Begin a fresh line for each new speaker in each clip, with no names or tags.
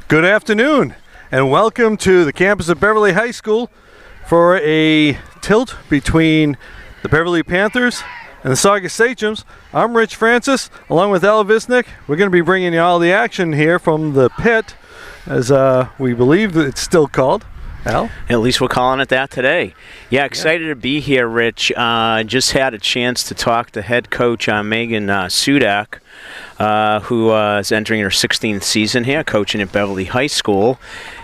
Good afternoon, and welcome to the campus of Beverly High School for a tilt between the Beverly Panthers and the Saugus Sachems. I'm Rich Francis, along with Al Visnick. We're going to be bringing you all the action here from the pit, as we believe that it's still called. Al?
At least we're calling it that today. Yeah, excited to be here, Rich. Just had a chance to talk to head coach Megan Sudak, who is entering her 16th season here, coaching at Beverly High School.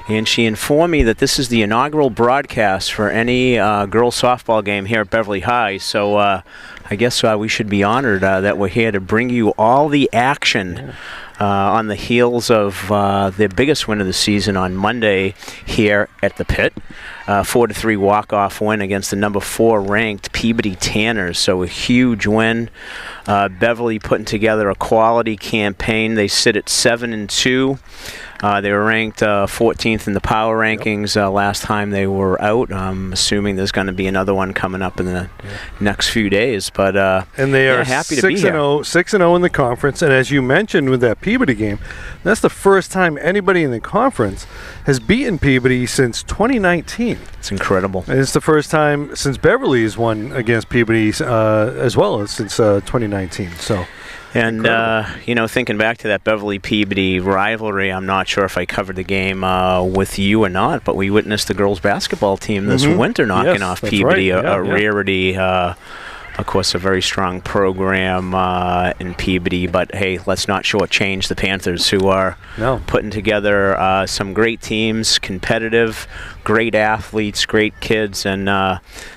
And she informed me that this is the inaugural broadcast for any girls softball game here at Beverly High. So I guess we should be honored that we're here to bring you all the action on the heels of their biggest win of the season on Monday here at the pit. 4-3 walk-off win against the number 4 ranked Peabody Tanners. So a huge win. Beverly putting together a quality campaign. They sit at 7-2. They were ranked 14th in the power rankings last time they were out. I'm assuming there's going to be another one coming up in the next few days. But
and they are
happy to be here.
6-0 in the conference. And as you mentioned with that Peabody game, that's the first time anybody in the conference has beaten Peabody since 2019.
It's incredible.
And it's the first time since Beverly's won against Peabody as well as since 2019. So.
And, thinking back to that Beverly-Peabody rivalry, I'm not sure if I covered the game with you or not, but we witnessed the girls' basketball team this winter knocking off Peabody, a rarity. Of course, a very strong program in Peabody, but hey, let's not shortchange the Panthers, who are putting together some great teams, competitive, great athletes, great kids, and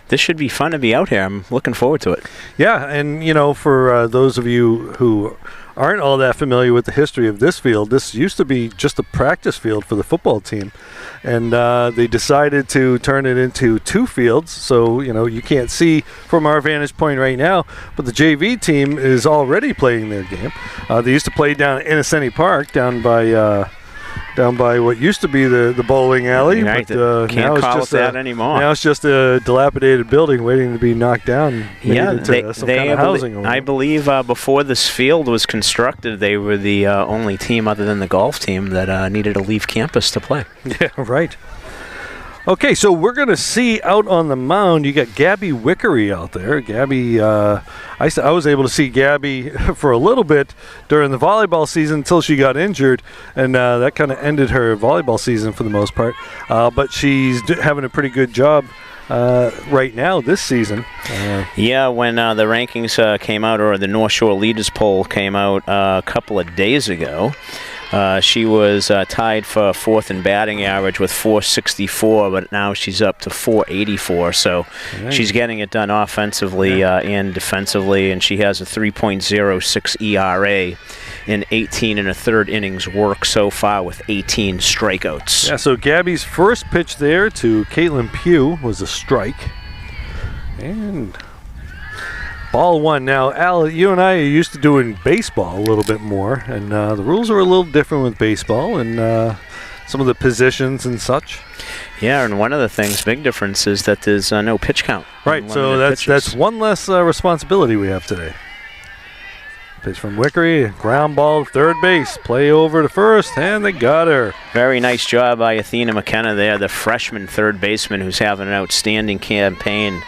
this should be fun to be out here. I'm looking forward to it. Yeah,
and for those of you who aren't all that familiar with the history of this field, this used to be just a practice field for the football team, and they decided to turn it into 2 fields. So you can't see from our vantage point right now, but the JV team is already playing their game. They used to play down at Innocenti Park, down by what used to be the bowling alley.
Right,
but
can't call it that anymore.
Now it's just a dilapidated building waiting to be knocked down.
I believe before this field was constructed, they were the only team other than the golf team that needed to leave campus to play.
Yeah, right. Okay, so we're going to see out on the mound, you got Gabby Wickery out there. Gabby, I was able to see Gabby for a little bit during the volleyball season until she got injured, and that kind of ended her volleyball season for the most part. But she's having a pretty good job right now this season.
When the rankings came out, or the North Shore Leaders Poll came out a couple of days ago, she was tied for 4th in batting average with 464, but now she's up to 484. So she's getting it done offensively and defensively, and she has a 3.06 ERA in 18 and a third innings work so far with 18 strikeouts.
Yeah, so Gabby's first pitch there to Caitlin Pugh was a strike. And ball 1. Now, Al, you and I are used to doing baseball a little bit more, and the rules are a little different with baseball and some of the positions and such.
Yeah, and one of the things, big difference, is that there's no pitch count.
Right, so that's one less responsibility we have today. Pitch from Wickery, ground ball, third base, play over to first, and they got her.
Very nice job by Athena McKenna there, the freshman third baseman who's having an outstanding campaign.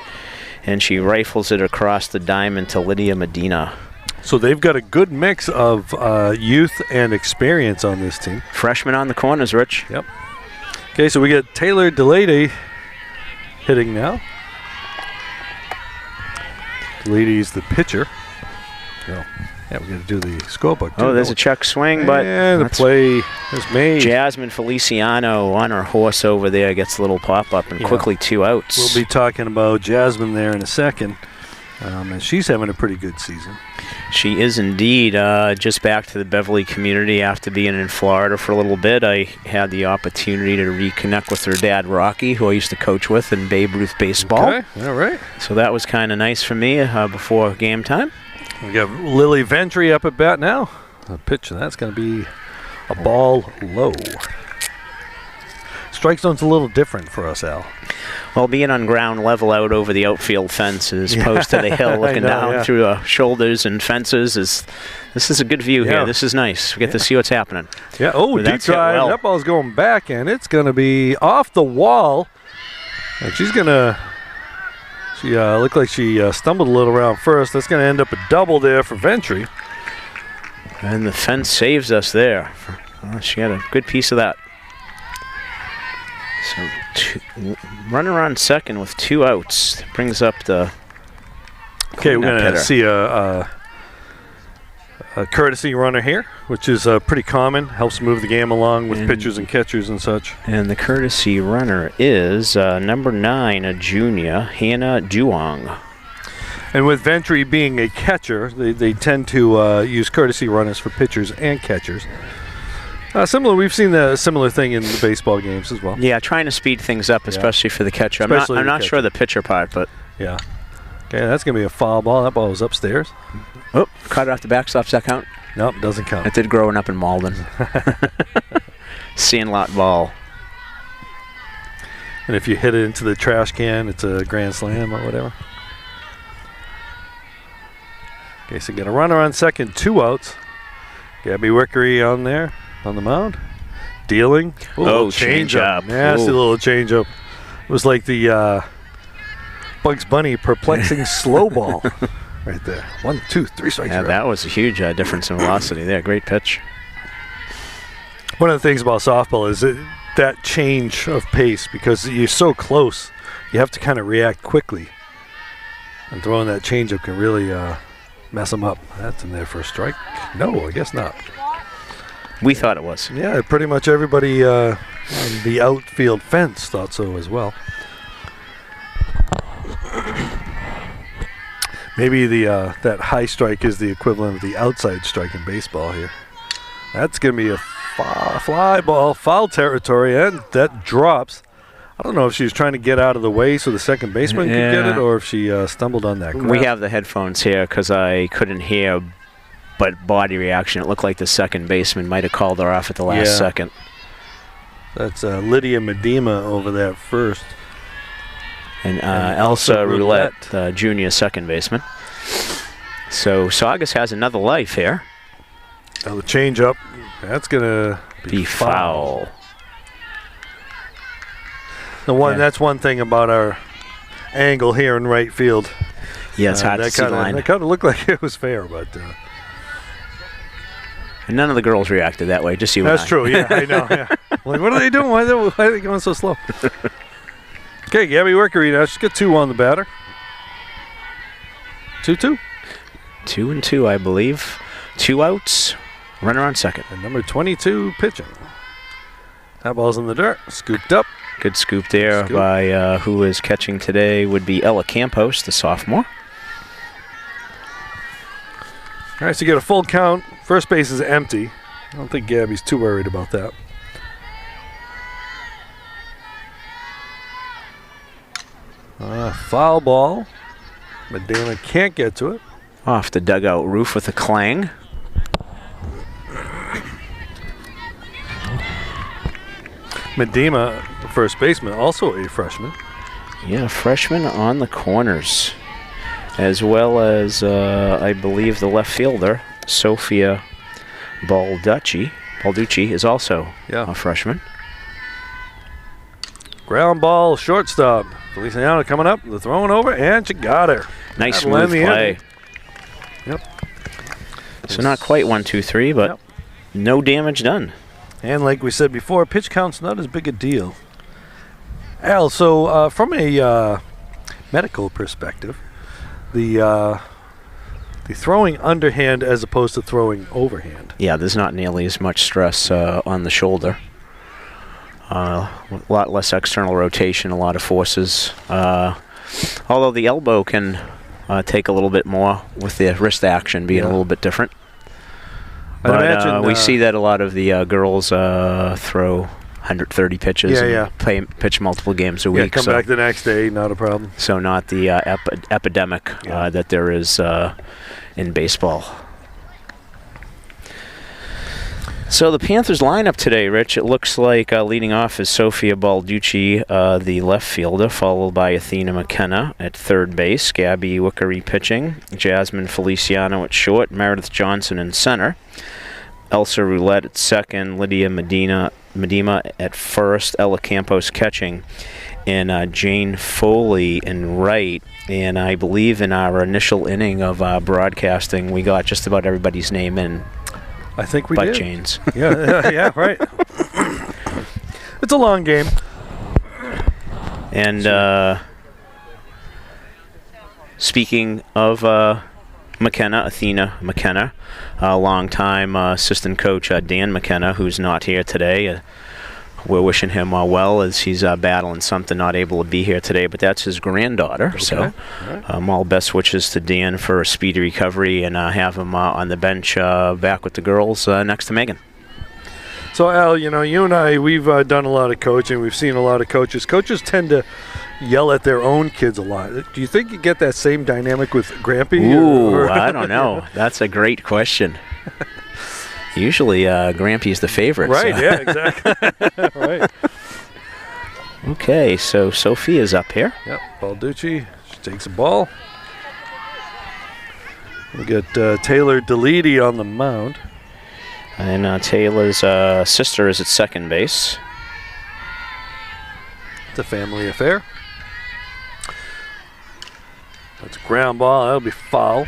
And she rifles it across the diamond to Lydia Medina.
So they've got a good mix of youth and experience on this team.
Freshman on the corners, Rich.
Yep. Okay, so we got Taylor Delady hitting now. Delady's the pitcher. Yeah, we got to do the scorebook.
Oh, there's a check swing, but
the play is made.
Jasmine Feliciano on her horse over there gets a little pop-up and quickly 2 outs.
We'll be talking about Jasmine there in a second, and she's having a pretty good season.
She is indeed. Just back to the Beverly community after being in Florida for a little bit. I had the opportunity to reconnect with her dad, Rocky, who I used to coach with in Babe Ruth baseball.
Okay, all right.
So that was kind of nice for me before game time.
We got Lily Ventry up at bat now. The pitch, that's going to be A ball low. Strike zone's a little different for us, Al.
Well, being on ground level out over the outfield fence as opposed to the hill looking down through shoulders and fences this is a good view here. This is nice. We get to see what's happening.
Yeah. Oh, deep drive. Well. That ball's going back, and it's going to be off the wall. And she's going to. She looked like she stumbled a little around first. That's going to end up a double there for Ventry.
And the fence saves us there. She had a good piece of that. So runner on second with 2 outs. Brings up the.
Okay, we're going to see a courtesy runner here, which is pretty common. Helps move the game along with pitchers and catchers and such.
And the courtesy runner is number 9, a junior, Hannah Duong.
And with Ventry being a catcher, they tend to use courtesy runners for pitchers and catchers. Similar, we've seen the similar thing in the baseball games as well.
Yeah, trying to speed things up, especially for the catcher. I'm not sure the pitcher part, but
yeah. Okay, that's gonna be a foul ball. That ball was upstairs.
Oh, caught it off the backstop. Does that count?
Nope, doesn't count.
It did growing up in Malden. Sandlot ball.
And if you hit it into the trash can, it's a grand slam or whatever. Okay, so get a runner on second, 2 outs. Gabby Wickery on there. On the mound, dealing.
Ooh, change up.
Nasty little change up. It was like the Bugs Bunny perplexing slow ball right there. 1, 2, 3 strikes.
Yeah, that was a huge difference in velocity there. Great pitch.
One of the things about softball is that change of pace, because you're so close, you have to kind of react quickly. And throwing that changeup can really mess them up. That's in there for a strike. No, I guess not.
We thought it was.
Yeah, pretty much everybody on the outfield fence thought so as well. Maybe that high strike is the equivalent of the outside strike in baseball here. That's going to be a fly ball, foul territory, and that drops. I don't know if she was trying to get out of the way so the second baseman could get it, or if she stumbled on that ground.
We have the headphones here because I couldn't hear. But body reaction, it looked like the second baseman might have called her off at the last second.
That's Lydia Medema over there first.
And Elsa Roulette, the junior second baseman. So Saugus has another life here.
Now the change up, that's going to
be foul.
That's one thing about our angle here in right field.
Yeah, it's hard to see the line.
That kind of looked like it was fair, but...
And none of the girls reacted that way, just you and I.
That's true, yeah, I know. Yeah. Like, what are they doing? Why are they going so slow? Okay, Gabby Wickery now. She's got 2 on the batter. 2-2?
2-2, I believe. 2 outs, runner on second.
And number 22 pitching. That ball's in the dirt, scooped up.
Good scoop there by who is catching today would be Ella Campos, the sophomore.
All right, so you get a full count. First base is empty. I don't think Gabby's too worried about that. Foul ball. Medina can't get to it.
Off the dugout roof with a clang.
Medina, the first baseman, also a freshman.
Yeah, freshman on the corners. As well as, I believe, the left fielder, Sophia Balducci is also a freshman. Ground
ball, shortstop. Feliciano coming up, the throwing over, and she got her.
Nice smooth play.
Yep.
So not quite 1, 2, 3, but no damage done.
And like we said before, pitch count's not as big a deal. Al, so from a medical perspective, the throwing underhand as opposed to throwing overhand.
Yeah, there's not nearly as much stress on the shoulder. A lot less external rotation, a lot of forces. Although the elbow can take a little bit more with the wrist action being a little bit different. But we see that a lot of the girls throw 130 pitches and pitch multiple games a week.
Come back the next day, not a problem.
So not the epidemic that there is in baseball. So the Panthers lineup today, Rich, it looks like leading off is Sophia Balducci, the left fielder, followed by Athena McKenna at third base, Gabby Wickery pitching, Jasmine Feliciano at short, Meredith Johnson in center, Elsa Roulette at second, Lydia Medina at first, Ella Campos catching, and Jane Foley in right. And I believe in our initial inning of broadcasting, we got just about everybody's name in.
I think we
but
did.
Jane's.
Yeah, right. It's a long game.
And speaking of Athena McKenna, longtime assistant coach Dan McKenna, who's not here today. We're wishing him well as he's battling something, not able to be here today, but that's his granddaughter. Okay. So all best wishes to Dan for a speedy recovery and have him on the bench back with the girls next to Megan.
So, Al, you and I, we've done a lot of coaching. We've seen a lot of coaches. Coaches tend to yell at their own kids a lot. Do you think you get that same dynamic with Grampy?
Ooh, I don't know. That's a great question. Usually, Grampy's the favorite.
Right,
so.
Yeah, exactly. Right.
Okay, so Sophia's up here.
Yep, Balducci. She takes a ball. We got Taylor Deledy on the mound.
And Taylor's sister is at second base.
It's a family affair. That's a ground ball. That'll be foul.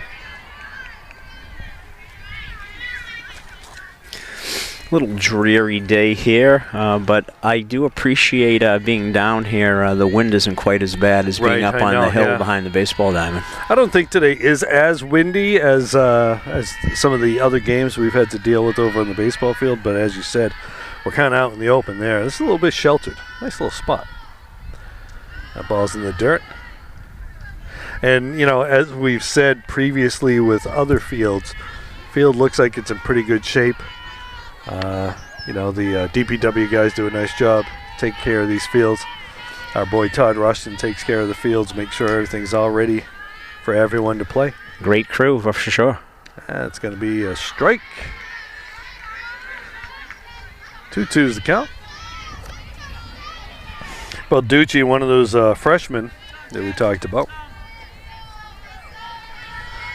Little dreary day here, but I do appreciate being down here. The wind isn't quite as bad as being up on the hill behind the baseball diamond.
I don't think today is as windy as some of the other games we've had to deal with over on the baseball field, but as you said, we're kind of out in the open there. This is a little bit sheltered. Nice little spot. That ball's in the dirt. And, as we've said previously with other fields, field looks like it's in pretty good shape. The DPW guys do a nice job taking care of these fields. Our boy Todd Rushton takes care of the fields, make sure everything's all ready for everyone to play.
Great crew, for sure.
It's going to be a strike. 2-2's the count. Balducci, one of those freshmen that we talked about.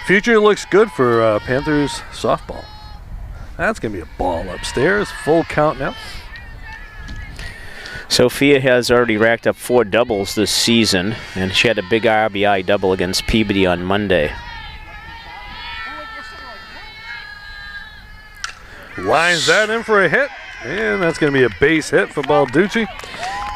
Future looks good for Panthers softball. That's going to be a ball upstairs. Full count now.
Sophia has already racked up 4 doubles this season, and she had a big RBI double against Peabody on Monday.
Lines that in for a hit, and that's going to be a base hit for Balducci.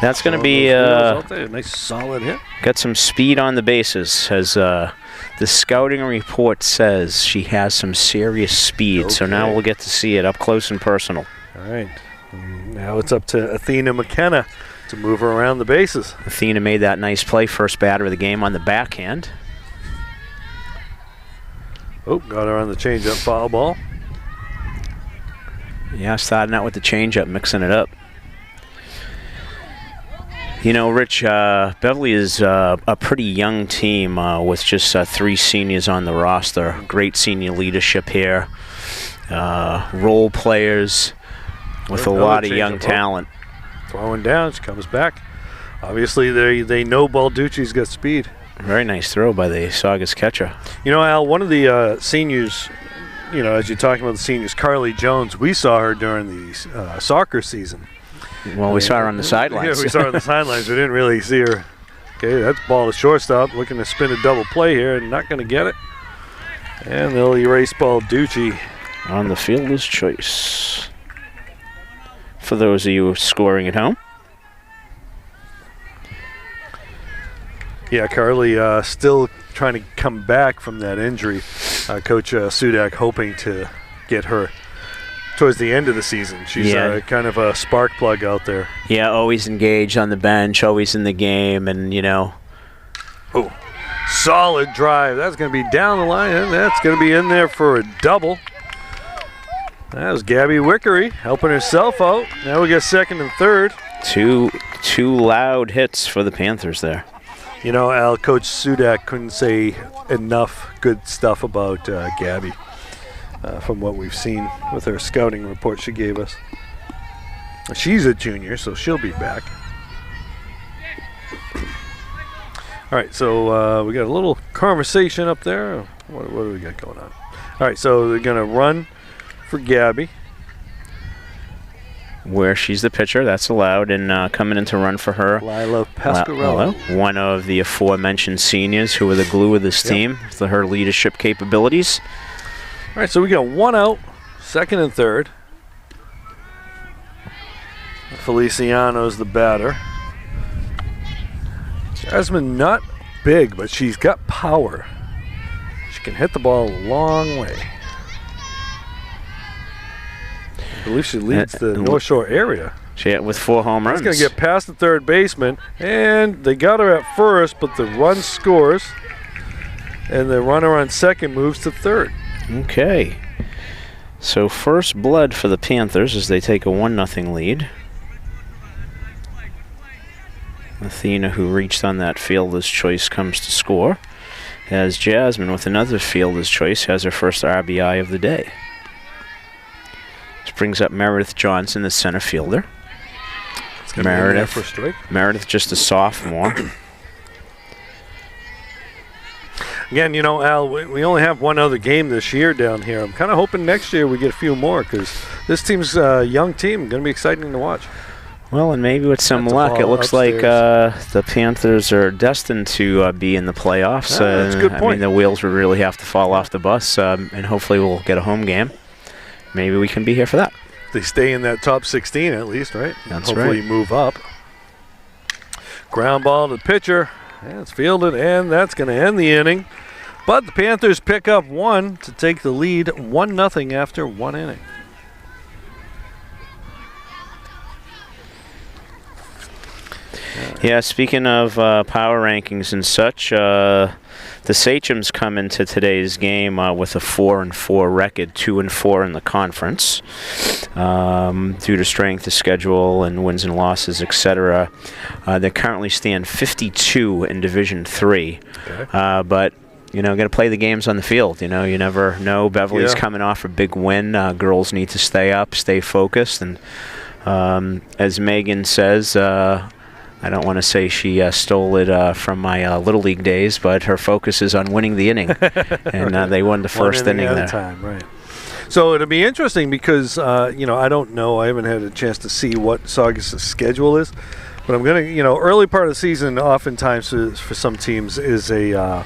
That's going to be
a nice solid hit.
Got some speed on the bases, as the scouting report says she has some serious speed. Okay. So now we'll get to see it up close and personal.
All right. Now it's up to Athena McKenna to move her around the bases.
Athena made that nice play, first batter of the game on the backhand.
Oh, got her on the changeup foul ball.
Yeah, starting out with the changeup, mixing it up. Rich, Beverly is a pretty young team with just 3 seniors on the roster. Great senior leadership here. Role players with a lot of young talent.
Throwing down, she comes back. Obviously, they know Balducci's got speed.
Very nice throw by the Saugus catcher.
Al, one of the seniors, as you're talking about the seniors, Carly Jones, we saw her during the soccer season.
Well, we saw her on the sidelines.
Yeah, we saw her on the sidelines. We didn't really see her. Okay, that's ball to shortstop, looking to spin a double play here, and not going to get it. And they'll erase Balducci.
On the fielder's choice. For those of you scoring at home.
Yeah, Carly still trying to come back from that injury. Coach Sudak hoping to get her towards the end of the season. She's kind of a spark plug out there.
Yeah, always engaged on the bench, always in the game, and
Oh, solid drive. That's going to be down the line, and that's going to be in there for a double. That was Gabby Wickery helping herself out. Now we got second and third.
Two loud hits for the Panthers there.
Al, Coach Sudak couldn't say enough good stuff about Gabby. from what we've seen with her scouting report she gave us. She's a junior, so she'll be back. All right, so we got a little conversation up there. What do we got going on? All right, so they're going to run for Gabby.
Where she's the pitcher, that's allowed, and coming in to run for her,
Lila Pasquarello.
One of the aforementioned seniors who are the glue of this team, for her leadership capabilities.
All right, so we got one out, second and third. Feliciano's the batter. Jasmine not big, but she's got power. She can hit the ball a long way. I believe she leads the North Shore area.
She with 4 home runs.
She's going to get past the third baseman, and they got her at first, but the run scores, and the runner on second moves to third.
Okay. So first blood for the Panthers as they take a 1-0 lead. Athena, who reached on that fielder's choice, comes to score, as Jasmine, with another fielder's choice, has her first RBI of the day. This brings up Meredith Johnson, the center fielder. Meredith, just a sophomore.
Again, you know, Al, we only have one other game this year down here. I'm kind of hoping next year we get a few more, because this team's a young team, going to be exciting to watch.
Well, and maybe with some luck, it looks like the Panthers are destined to be in the playoffs.
That's a good point.
I mean, the wheels would really have to fall off the bus, and hopefully we'll get a home game. Maybe we can be here for that.
They stay in that top 16 at least, right?
That's
hopefully
right.
Move up. Ground ball to the pitcher. And it's fielded, and that's going to end the inning. But the Panthers pick up 1 to take the lead 1-0 after 1 inning.
Yeah, speaking of power rankings and such, the Sachems come into today's game with a 4-4 record, 2-4 in the conference, due to strength of schedule and wins and losses, etc. They currently stand 52 in Division III,
Okay.
but you know, got to play the games on the field. You know, you never know. Beverly's coming off a big win. Girls need to stay up, stay focused, and as Megan says. I don't want to say she stole it from my Little League days, but her focus is on winning the inning. And
Right.
They won the first inning
at
there.
a time, right. So it'll be interesting because, you know, I don't know. I haven't had a chance to see what Saugus' schedule is. But I'm going to, you know, early part of the season oftentimes for some teams is a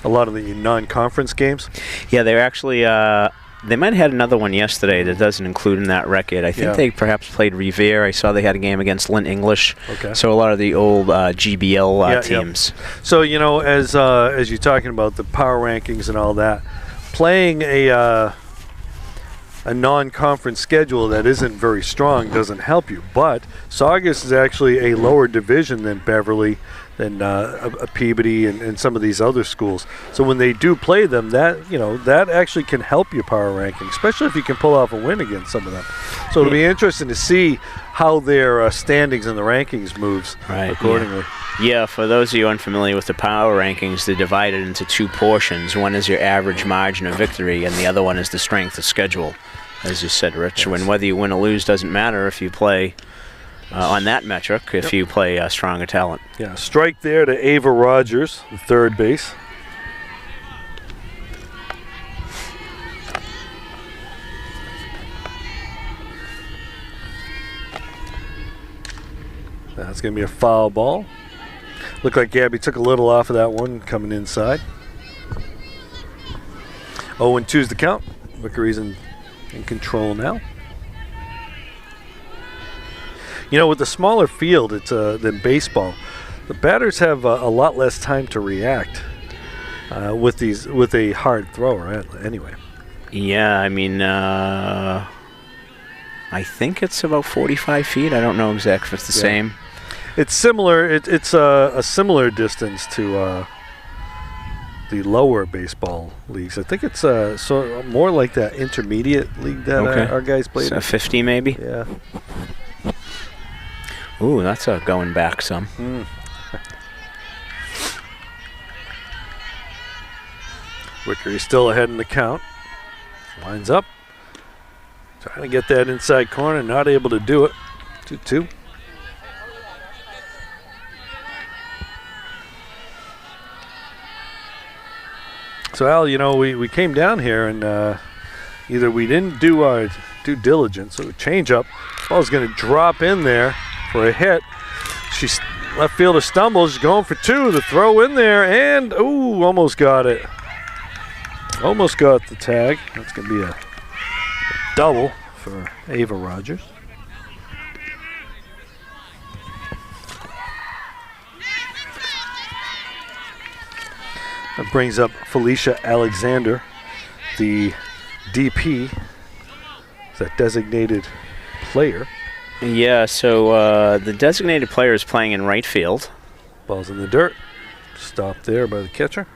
lot of the non-conference games.
Yeah, they're actually... they might have had another one yesterday that doesn't include in that record. I think they perhaps played Revere. I saw they had a game against Lynn English.
Okay.
So a lot of the old GBL teams.
So, you know, as you're talking about the power rankings and all that, playing a non-conference schedule that isn't very strong doesn't help you. But Saugus is actually a lower division than Beverly, than a Peabody and some of these other schools. So when they do play them, that actually can help your power ranking, especially if you can pull off a win against some of them. So it'll be interesting to see how their standings in the rankings moves accordingly.
Yeah, for those of you unfamiliar with the power rankings, they're divided into 2 portions. One is your average margin of victory, and the other one is the strength of schedule. As you said, Rich, when whether you win or lose doesn't matter if you play on that metric, if you play stronger talent.
Yeah, strike there to Ava Rogers, the third base. That's going to be a foul ball. Looked like Gabby took a little off of that one coming inside. 0-2's the count. Vickery's in control now. You know, with the smaller field than baseball, the batters have a lot less time to react with a hard throw, right? Anyway.
Yeah, I mean, I think it's about 45 feet. I don't know exactly if it's the same.
It's similar. It's a similar distance to the lower baseball leagues. I think it's so more like that intermediate league that our guys played.
So 50 maybe.
Yeah.
Ooh, that's going back some.
Wickery's still ahead in the count. Lines up. Trying to get that inside corner, not able to do it. 2-2. So, Al, you know, we came down here and either we didn't do our due diligence, so change up. Ball's going to drop in there for a hit. Left fielder stumbles, she's going for 2. The throw in there, and almost got it. Almost got the tag. That's going to be a double for Ava Rogers. That brings up Felicia Alexander, the DP, is that designated player.
Yeah, so the designated player is playing in right field.
Ball's in the dirt. Stopped there by the catcher.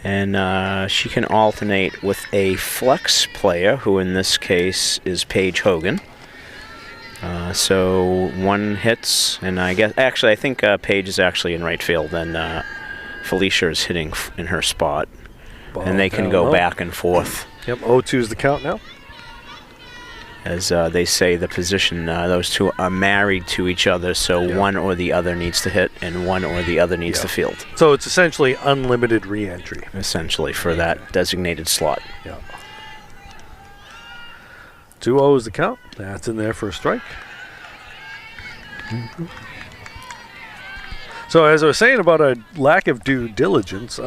And she can alternate with a flex player, who in this case is Paige Hogan. So one hits, and I think Paige is actually in right field, and Felicia is hitting in her spot. Ball and they can go back and forth.
Yep, 0-2 is the count now.
As they say, the position, those two are married to each other, so one or the other needs to hit and one or the other needs to field.
So it's essentially unlimited re-entry.
Essentially, for that designated slot.
Yeah. 2-0 is the count. That's in there for a strike. Mm-hmm. So as I was saying about our lack of due diligence,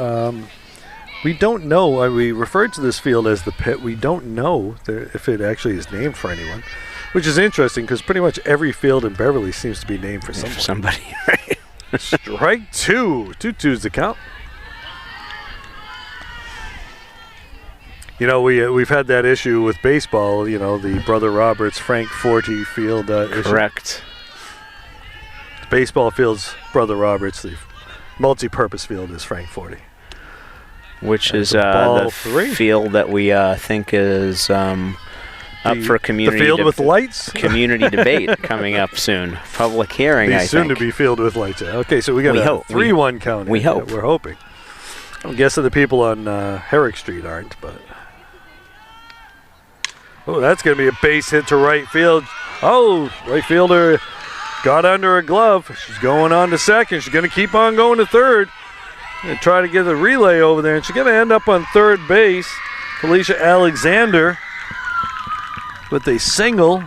we don't know. We referred to this field as the Pit. We don't know if it actually is named for anyone, which is interesting because pretty much every field in Beverly seems to be named for someone.
Somebody, right?
Strike 2. 2-2 is the count. You know, we've had that issue with baseball. You know, the Brother Roberts Frank Forte Field issue.
Correct.
Baseball field's Brother Roberts. The multi-purpose field is Frank Forte.
Which is the field that we think is up for community.
The field with lights?
Community debate coming up soon. Public hearing, I think.
Soon to be filled with lights. Okay, so we got a 3-1 count.
We hope.
We're hoping. I'm guessing the people on Herrick Street aren't, but. Oh, that's going to be a base hit to right field. Oh, right fielder got under her glove. She's going on to second. She's going to keep on going to third. And try to get a relay over there, and she's going to end up on third base. Felicia Alexander with a single,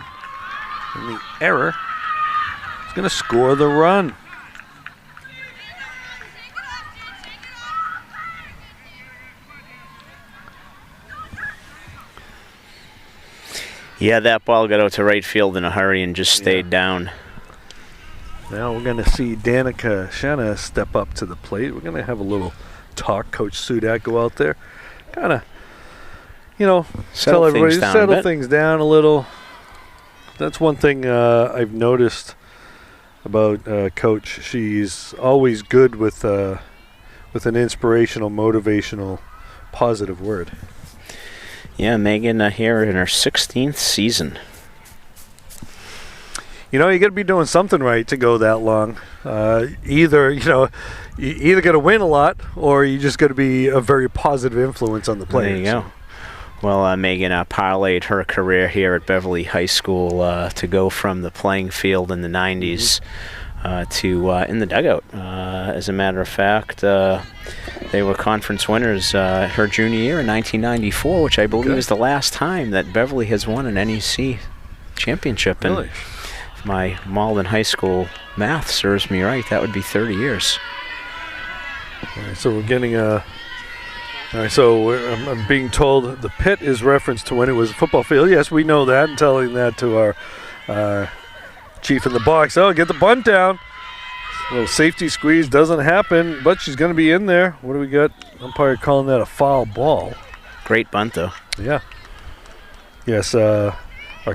and the error is going to score the run.
Yeah, that ball got out to right field in a hurry and just stayed down.
Now we're going to see Danica Shanna step up to the plate. We're going to have a little talk. Coach Sudak go out there. Kind of, you know, tell everybody to settle things down a little. That's one thing I've noticed about Coach. She's always good with an inspirational, motivational, positive word.
Yeah, Megan here in her 16th season.
You know, you got to be doing something right to go that long. Either got to win a lot, or you just got to be a very positive influence on the players.
There you go. Well, Megan parlayed her career here at Beverly High School to go from the playing field in the 90s to in the dugout. As a matter of fact, they were conference winners her junior year in 1994, which I believe is the last time that Beverly has won an NEC championship.
Really?
If my Malden High School math serves me right, that would be 30 years.
All right, so we're getting a... All right, so I'm being told the Pit is referenced to when it was a football field. Yes, we know that, and telling that to our chief in the box. Oh, get the bunt down. A little safety squeeze doesn't happen, but she's going to be in there. What do we got? Umpire calling that a foul ball.
Great bunt, though.
Yeah. Yes, our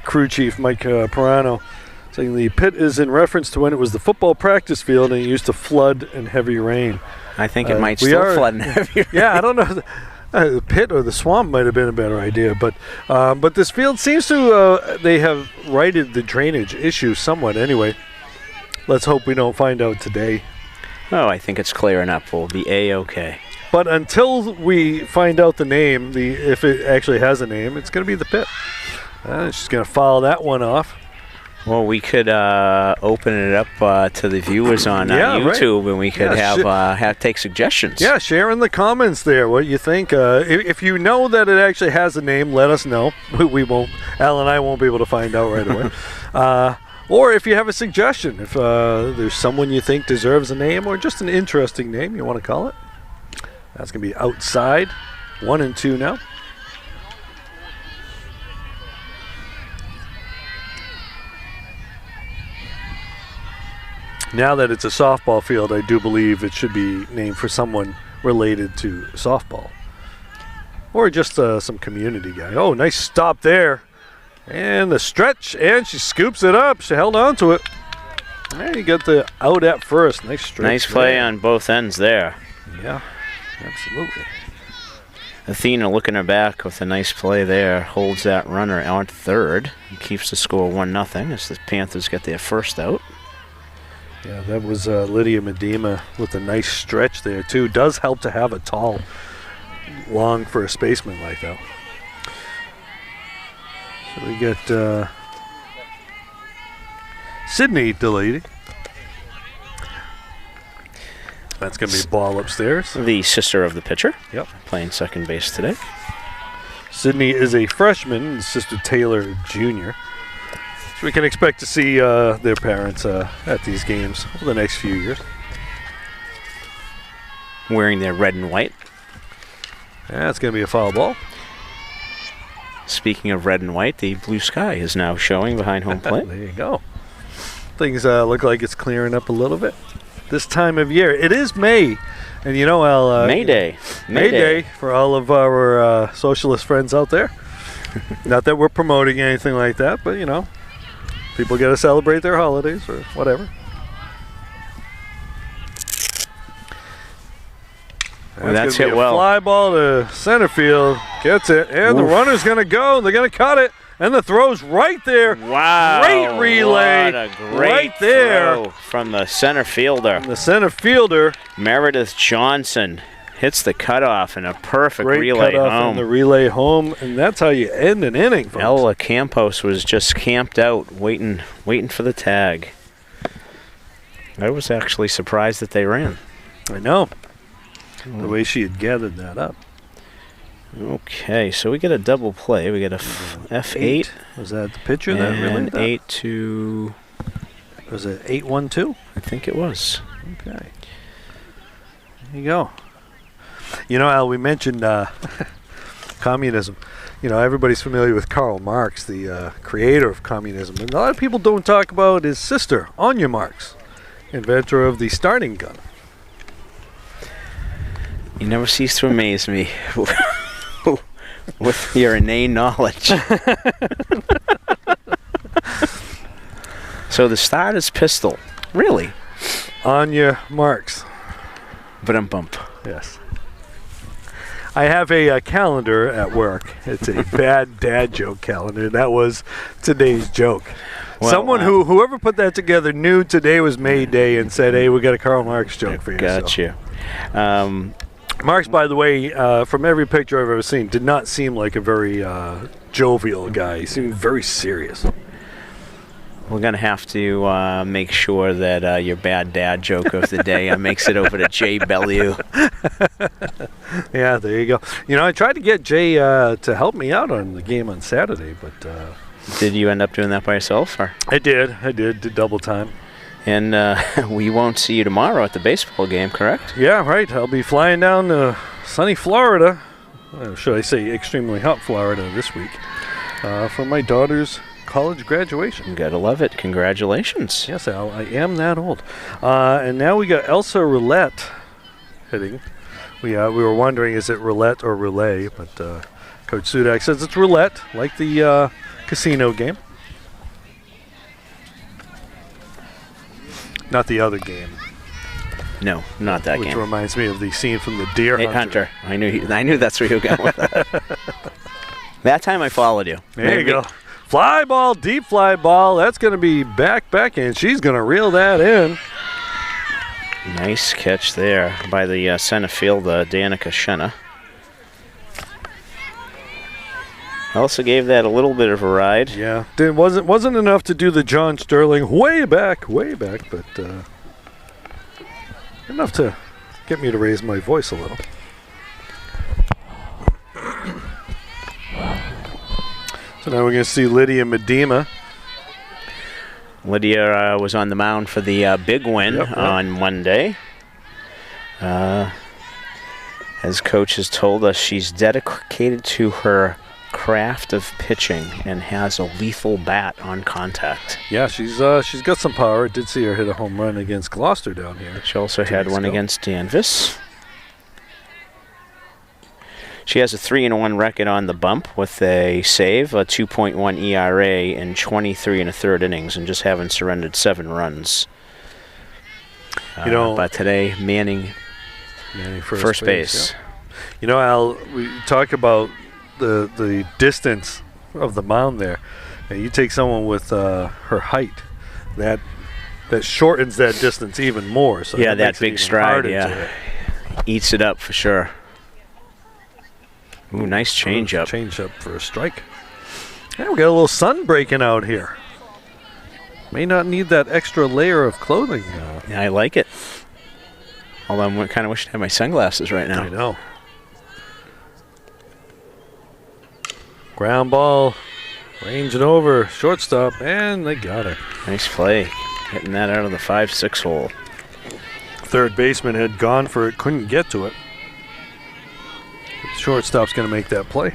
crew chief, Mike Perano, saying the Pit is in reference to when it was the football practice field and it used to flood in heavy rain.
I think it might still flood in heavy rain.
Yeah, I don't know. The Pit or the swamp might have been a better idea, but this field seems to they have righted the drainage issue somewhat anyway. Let's hope we don't find out today.
Oh, I think it's clearing up. We'll be A-okay.
But until we find out the name, if it actually has a name, it's going to be the pit. She's going to foul that one off.
Well, we could open it up to the viewers on YouTube, right. And we could have take suggestions.
Yeah, share in the comments there what you think. If you know that it actually has a name, let us know. We won't. Al and I won't be able to find out right away. Or if you have a suggestion, if there's someone you think deserves a name or just an interesting name you want to call it. That's going to be outside. 1 and 2 now. Now that it's a softball field, I do believe it should be named for someone related to softball. Or just some community guy. Oh, nice stop there. And the stretch, and she scoops it up. She held on to it. And you got the out at first. Nice stretch.
Nice play on both ends there.
Yeah, absolutely.
Athena looking her back with a nice play there. Holds that runner out third. And keeps the score 1-0 as the Panthers get their first out.
Yeah, that was Lydia Medema with a nice stretch there, too. Does help to have a tall, long first spaceman like that. So we get Sydney Delaney. That's going to be ball upstairs.
The sister of the pitcher.
Yep.
Playing second base today.
Sydney is a freshman, and Sister Taylor Jr. So we can expect to see their parents at these games over the next few years.
Wearing their red and white.
Yeah, it's going to be a foul ball.
Speaking of red and white, the blue sky is now showing behind home plate.
There you go. Things look like it's clearing up a little bit. This time of year. It is May. And you know, Al...
May Day.
May Day for all of our socialist friends out there. Not that we're promoting anything like that, but, you know. People got to celebrate their holidays or whatever.
Well, that's hit well.
Fly ball to center field. Gets it. And the runner's going to go. They're going to cut it. And the throw's right there.
Wow.
Great relay.
What a great
right there.
Throw from the center fielder.
The center fielder.
Meredith Johnson hits the cutoff and a perfect
Great
relay
cutoff
home.
And the relay home, and that's how you end an inning, folks.
Ella Campos was just camped out, waiting for the tag. I was actually surprised that they ran.
I know. The way she had gathered that up.
Okay, so we get a double play. We get a F8.
Was that the pitcher that relayed that?
8 to...
Was it 8-1-2?
I think it was.
Okay. There you go. You know, Al, we mentioned communism. You know, everybody's familiar with Karl Marx, the creator of communism. And a lot of people don't talk about his sister, Anya Marx, inventor of the starting gun.
You never cease to amaze me with your inane knowledge. So the starter's pistol. Really?
Anya Marx.
Bump.
Yes. I have a calendar at work. It's a bad dad joke calendar. That was today's joke. Well, someone whoever put that together knew today was May Day and said, "Hey, we got a Karl Marx joke for you."
Gotcha.
Marx, by the way, from every picture I've ever seen, did not seem like a very jovial guy. He seemed very serious.
We're going to have to make sure that your bad dad joke of the day makes it over to Jay Bellew.
Yeah, there you go. You know, I tried to get Jay to help me out on the game on Saturday, but...
Did you end up doing that by yourself? Or?
I did double time.
And we won't see you tomorrow at the baseball game, correct?
Yeah, right. I'll be flying down to sunny Florida, should I say extremely hot Florida this week, for my daughter's college graduation.
You gotta love it. Congratulations.
Yes, Al, I am that old. And now we got Elsa Roulette hitting. We were wondering, is it roulette or relay? But Coach Sudak says it's roulette, like the casino game. Not the other game.
No, not that game.
Which reminds me of the scene from the Deer Hunter.
I knew that's where you were going with that. That time I followed you.
There you go. Fly ball, deep fly ball. That's going to be back, and she's going to reel that in.
Nice catch there by the center fielder, Danica Shenna. Also gave that a little bit of a ride.
Yeah, it wasn't enough to do the John Sterling way back, but enough to get me to raise my voice a little. So now we're going to see Lydia Medema.
Lydia was on the mound for the big win on Monday. As coach has told us, she's dedicated to her craft of pitching and has a lethal bat on contact.
Yeah, she's got some power. I did see her hit a home run against Gloucester down here.
She also had one against Danvers. She has a 3-1 record on the bump with a save, a 2.1 ERA in 23 1/3 innings, and just haven't surrendered 7 runs. But today, Manning first base.
Yeah. You know, Al, we talk about the distance of the mound there. And you take someone with her height, that shortens that distance even more. So
yeah, that big stride, eats it up for sure. Ooh, nice change-up.
Change-up for a strike. Yeah, we got a little sun breaking out here. May not need that extra layer of clothing.
Yeah, I like it. Although I'm kind of wishing I had my sunglasses right now.
I know. Ground ball, ranging over, shortstop, and they got it.
Nice play. Getting that out of the 5-6 hole.
Third baseman had gone for it, couldn't get to it. Shortstop's going to make that play.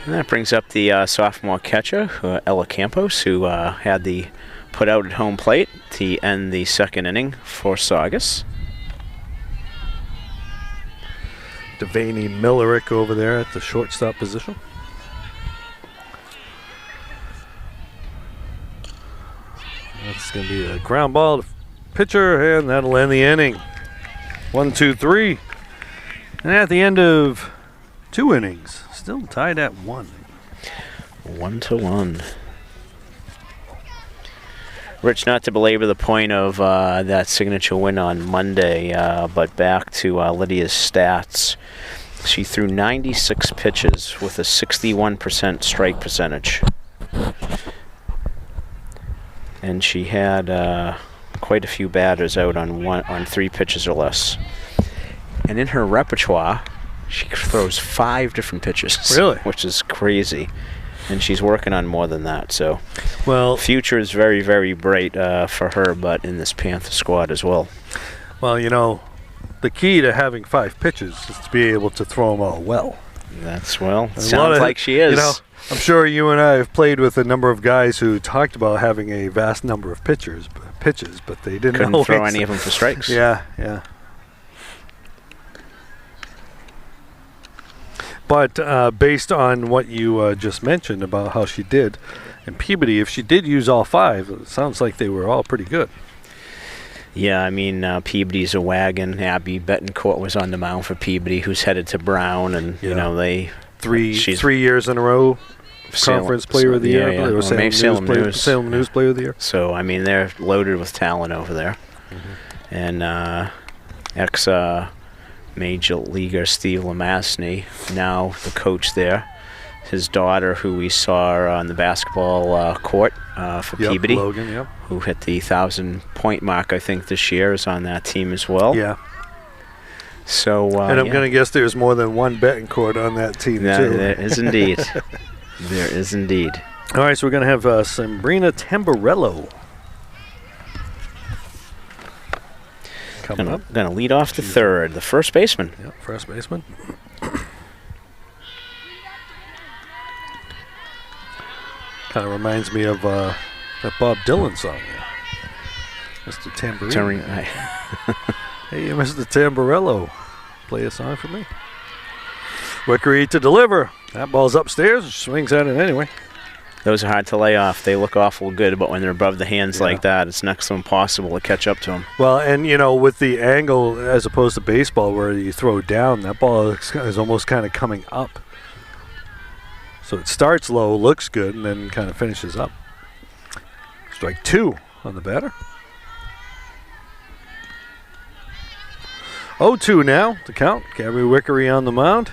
And that brings up the sophomore catcher, Ella Campos, who had the put out at home plate to end the second inning for Saugus.
Devaney Millerick over there at the shortstop position. That's going to be a ground ball to pitcher, and that'll end the inning. 1, 2, 3. And at the end of 2 innings, still tied at 1.
1-1. Rich, not to belabor the point of that signature win on Monday, but back to Lydia's stats. She threw 96 pitches with a 61% strike percentage. And she had quite a few batters out on 3 pitches or less. And in her repertoire, she throws 5 different pitches.
Really?
Which is crazy. And she's working on more than that. So,
well,
future is very, very bright for her, but in this Panther squad as well.
Well, you know, the key to having 5 pitches is to be able to throw them all well.
Sounds like she is.
You know, I'm sure you and I have played with a number of guys who talked about having a vast number of pitches, but they couldn't
throw any of them for strikes.
Yeah. But based on what you just mentioned about how she did in Peabody, if she did use all 5, it sounds like they were all pretty good.
Yeah, I mean, Peabody's a wagon. Abby Betancourt was on the mound for Peabody, who's headed to Brown, and you know they
3 years in a row. Conference Player of the Year.
Yeah. Well,
Salem News Player of the Year.
So I mean, they're loaded with talent over there, and ex. Major leaguer Steve Lemastny, now the coach there. His daughter, who we saw on the basketball court for Peabody,
Logan,
who hit the 1,000-point mark, I think, this year, is on that team as well.
Yeah.
So,
and I'm going to guess there's more than one Betancourt on that team, too.
There is indeed. There is indeed.
All right, so we're going to have Sabrina Tamburello coming up.
Going to lead off the third, the first baseman.
Yep, first baseman. Kind of reminds me of that Bob Dylan song there. Mr. Tambourine. Hey, Mr. Tamburello, play a song for me. Wickery to deliver. That ball's upstairs. Swings at it anyway.
Those are hard to lay off. They look awful good, but when they're above the hands like that, it's next to impossible to catch up to them.
Well, and, you know, with the angle as opposed to baseball where you throw down, that ball is almost kind of coming up. So it starts low, looks good, and then kind of finishes up. Strike 2 on the batter. 0-2 now to count. Gabby Wickery on the mound.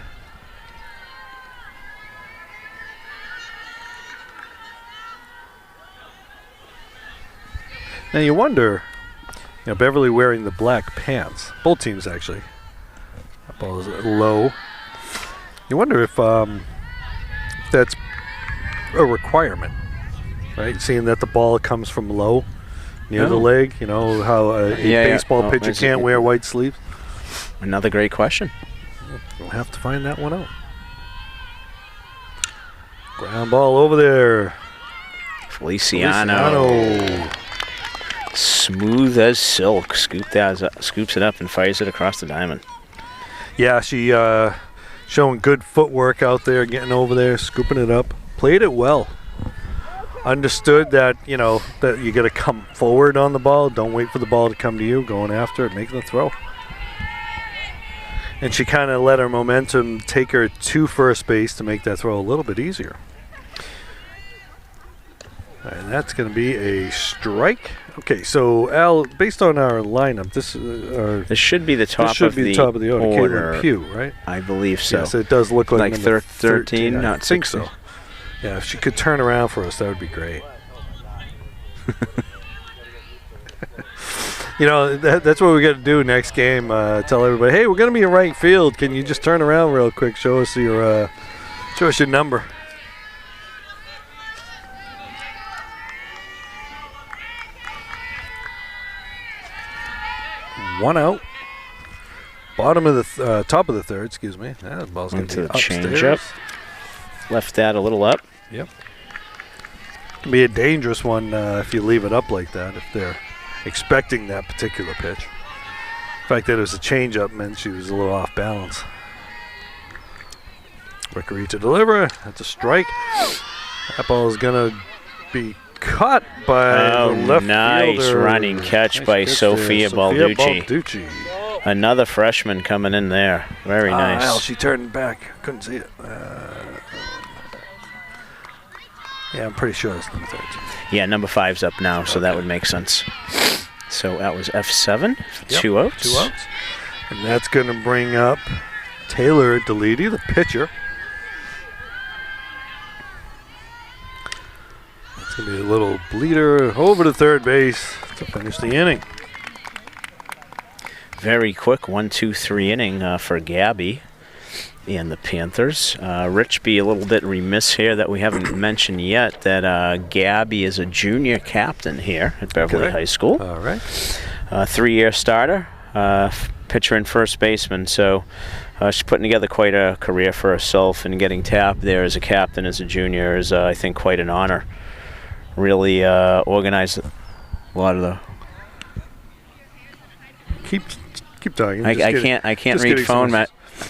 Now you wonder, Beverly wearing the black pants. Both teams actually. That ball is low. You wonder if that's a requirement, right? Seeing that the ball comes from low near the leg. You know how a baseball pitcher can't wear white sleeves.
Another great question.
We'll have to find that one out. Ground ball over there.
Feliciano. Smooth as silk. Scoops it up and fires it across the diamond.
Yeah, she showing good footwork out there, getting over there, scooping it up. Played it well. Understood that, that you got to come forward on the ball. Don't wait for the ball to come to you. Going after it, making the throw. And she kind of let her momentum take her to first base to make that throw a little bit easier. And that's going to be a strike. Okay, so Al, based on our lineup, this
should be the top of the
order. Caitlin Pugh, right?
I believe so.
Yes, it does look like
13.
I think so. Yeah, if she could turn around for us, that would be great. That's what we got to do next game. Tell everybody, hey, we're going to be in right field. Can you just turn around real quick? Show us your number. One out. Bottom of the top of the third. Excuse me. The ball's going to be upstairs.
Change up. Left that a little up.
Yep. Can be a dangerous one if you leave it up like that. If they're expecting that particular pitch. The fact that it was a changeup meant she was a little off balance. Wickery to deliver. That's a strike. That ball is going to be caught by the left
nice
fielder.
Running catch by Sophia Balducci. Another freshman coming in there. Very nice.
She turned back. Couldn't see it. Yeah, I'm pretty sure it's number 13.
Yeah, number 5's up now, so that would make sense. So that was F7, 2 outs.
2 outs. And that's going to bring up Taylor Deledy, the pitcher. It's going to be a little bleeder over to third base to finish the inning.
Very quick 1-2-3 inning for Gabby and the Panthers. Rich, be a little bit remiss here that we haven't mentioned yet that Gabby is a junior captain here at Beverly High School.
All right.
3-year starter, pitcher and first baseman. So she's putting together quite a career for herself, and getting tapped there as a captain as a junior is, I think, quite an honor. Really organized a lot of the.
Keep talking.
I can't read phone.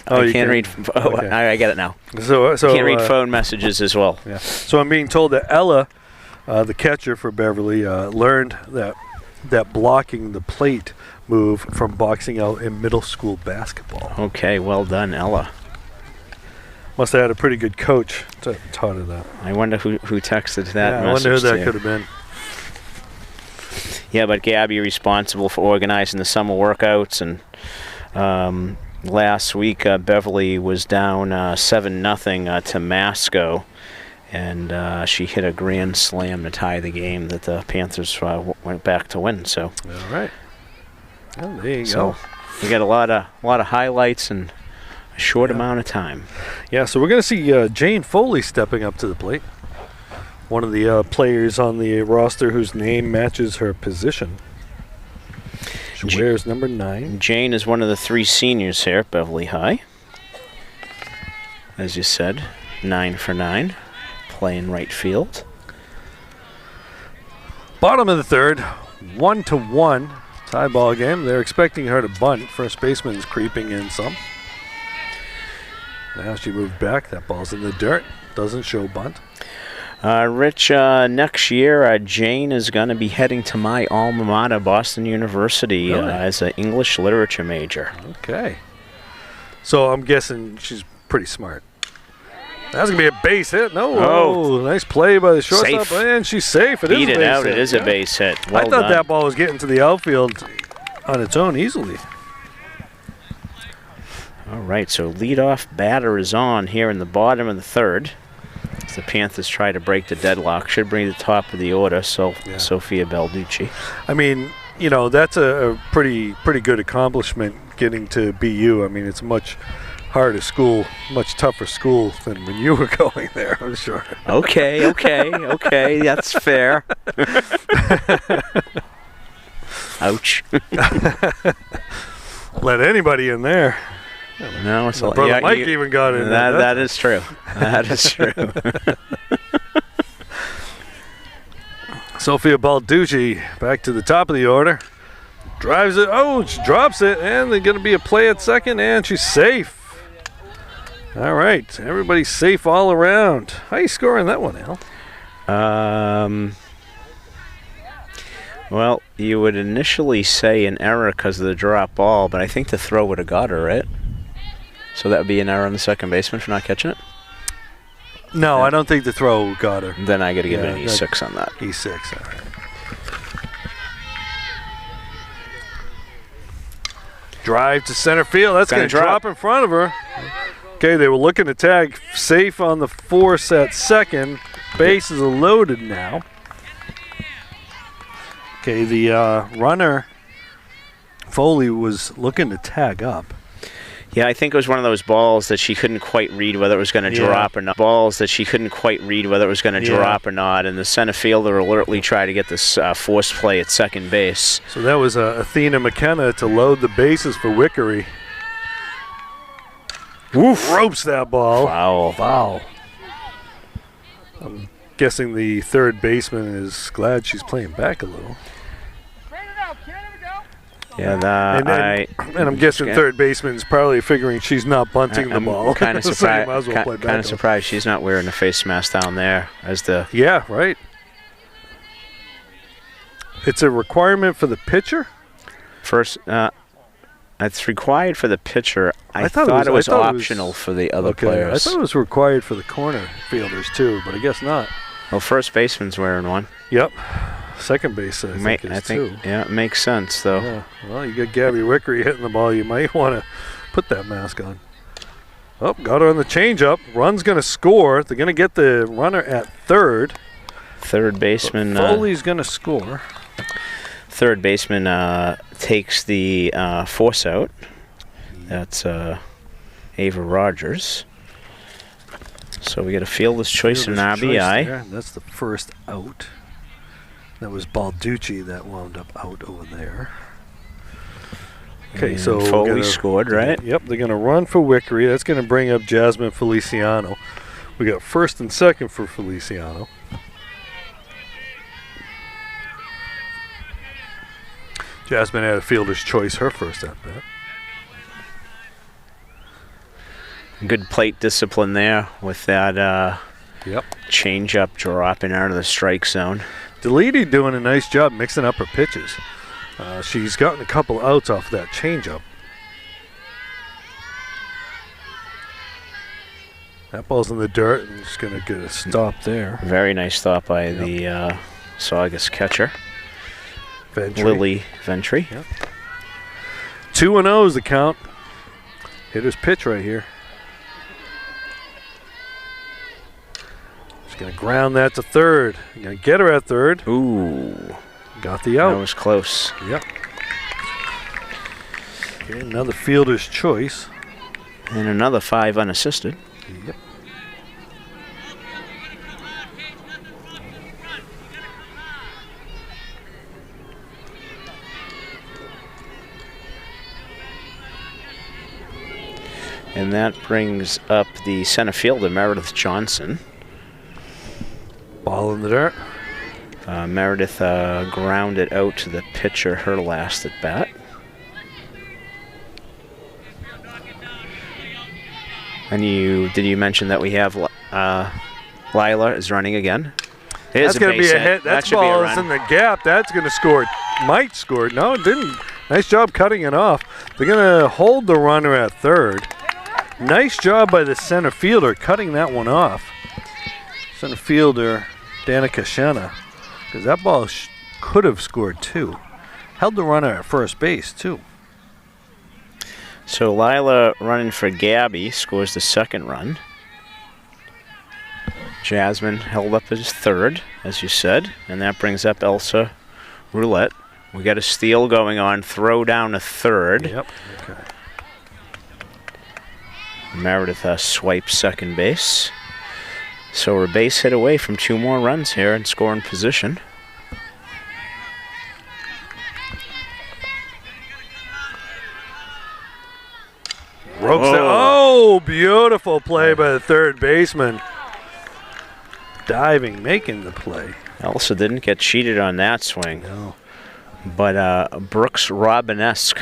I can't read.
Okay.
I get it now.
So
can't read phone messages as well.
Yeah. So I'm being told that Ella, the catcher for Beverly, learned that blocking the plate move from boxing out in middle school basketball.
Okay, well done, Ella.
Must have had a pretty good coach to taught her that.
I wonder who texted that message.
I wonder who that could have been.
Yeah, but Gabby responsible for organizing the summer workouts, and last week Beverly was down 7-0 to Masco, and she hit a grand slam to tie the game that the Panthers went back to win. So.
All right. Well, there you go.
You got a lot of highlights in a short amount of time.
Yeah, so we're going to see Jane Foley stepping up to the plate. One of the players on the roster whose name matches her position. She wears number 9.
Jane is one of the 3 seniors here at Beverly High. As you said, 9 for 9, playing right field.
Bottom of the third, 1-1, tie ball game. They're expecting her to bunt. First baseman's creeping in some. Now she moved back. That ball's in the dirt. Doesn't show bunt.
Rich, next year, Jane is going to be heading to my alma mater, Boston University, as an English literature major.
Okay. So I'm guessing she's pretty smart. That's going to be a base hit. No. Nice play by the shortstop.
Safe.
And she's safe. It
Beat
is a
it
base
out.
hit.
It is a base hit. Well
I thought
done.
that ball was getting to the outfield on its own easily.
All right, so leadoff batter is on here in the bottom of the third. As the Panthers try to break the deadlock. Should bring the top of the order, so Sophia Balducci.
I mean, you know, that's a pretty good accomplishment getting to BU. I mean, it's a much harder school, much tougher school than when you were going there, I'm sure.
Okay, that's fair. Ouch.
Let anybody in there.
No, it's
brother Mike even got in there.
That is true. That is true.
Sophia Balducci back to the top of the order. Drives it. Oh, she drops it. And there's going to be a play at second. And she's safe. All right. Everybody's safe all around. How you scoring that one, Al?
Well, you would initially say an error because of the drop ball, but I think the throw would have got her, right? So that would be an error on the second baseman for not catching it?
No, I don't think the throw got her.
Then I got to give it an E6 on that.
E6, all right. Drive to center field. That's going to drop in front of her. Okay, they were looking to tag safe on the force at second. Bases are loaded now. Okay, the runner, Foley, was looking to tag up.
Yeah, I think it was one of those balls that she couldn't quite read whether it was going to drop or not. Balls that she couldn't quite read whether it was going to drop or not, and the center fielder alertly tried to get this force play at second base.
So that was Athena McKenna to load the bases for Wickery.
Woof.
Ropes that ball.
Foul.
I'm guessing the third baseman is glad she's playing back a little.
Yeah,
and I'm guessing third baseman's probably figuring she's not bunting the ball.
I'm kind of surprised.
So
kind of surprised she's not wearing a face mask down there as the.
Yeah, right. It's a requirement for the pitcher.
First, it's required for the pitcher. I thought it was optional for the other players.
I thought it was required for the corner fielders too, but I guess not.
Well, first baseman's wearing one.
Yep. Second base, I think, is too.
Yeah, it makes sense, though.
Yeah. Well, you got Gabby Wickery hitting the ball. You might want to put that mask on. Oh, got her on the changeup. Run's going to score. They're going to get the runner at third.
Third baseman.
Foley's going to score.
Third baseman takes the force out. That's Ava Rogers. So we get a fielder's choice and an RBI.
That's the first out. That was Balducci that wound up out over there. Okay,
and
so
Foley scored, right?
Yep, they're going to run for Wickery. That's going to bring up Jasmine Feliciano. We got first and second for Feliciano. Jasmine had a fielder's choice her first at bat.
Good plate discipline there with that change-up dropping out of the strike zone.
Deledy doing a nice job mixing up her pitches. She's gotten a couple outs off that changeup. That ball's in the dirt and it's going to get a stop there.
Very nice stop by the Saugus catcher.
Ventry.
Lily Ventry.
Yep. 2-0 is the count. Hitter's pitch right here. She's going to ground that to third. Going to get her at third.
Ooh.
Got the out.
That was close.
Yep. Okay, another fielder's choice.
And another 5 unassisted.
Yep.
And that brings up the center fielder, Meredith Johnson.
Ball in the dirt.
Meredith grounded out to the pitcher her last at bat. And did you mention that we have Lila is running again?
That's going to be a hit. That ball is in the gap. That's going to score. Might score. No, it didn't. Nice job cutting it off. They're going to hold the runner at third. Nice job by the center fielder cutting that one off. Center fielder Danica Shanna, because that ball could have scored too. Held the runner at first base too.
So Lila running for Gabby scores the second run. Jasmine held up as third, as you said, and that brings up Elsa Roulette. We got a steal going on, throw down to third.
Yep. Okay.
Meredith swipes second base. So we're base hit away from 2 more runs here in scoring position.
Oh, beautiful play by the third baseman. Diving, making the play.
Elsa didn't get cheated on that swing.
No.
But Brooks Robinesque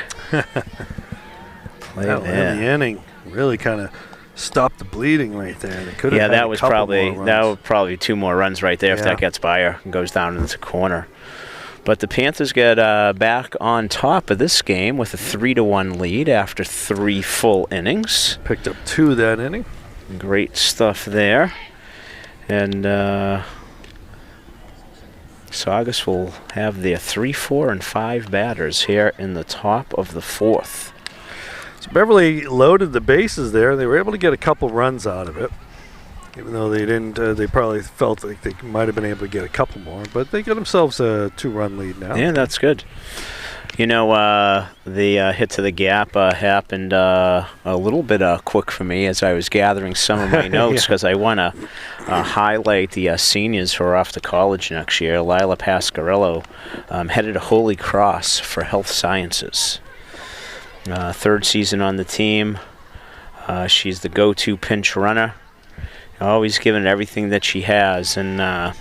play
That
there.
in the inning really kind of stopped the bleeding right there. They could have
Yeah,
had
that
a
was
couple
probably
more runs.
that was probably 2 more runs right there if
Yeah.
that gets by her and goes down into the corner. But the Panthers get back on top of this game with a 3-1 lead after 3 full innings.
Picked up 2 that inning.
Great stuff there. And Saugus will have their 3, 4, and 5 batters here in the top of the 4th.
So Beverly loaded the bases there. They were able to get a couple runs out of it. Even though they didn't, they probably felt like they might have been able to get a couple more. But they got themselves a 2-run lead now.
Yeah, that's good. You know, the hit to the gap happened a little bit quick for me as I was gathering some of my notes because I want to highlight the seniors who are off to college next year. Lila Pascarello headed to Holy Cross for Health Sciences. 3rd season on the team. She's the go-to pinch runner. Always giving it everything that she has, and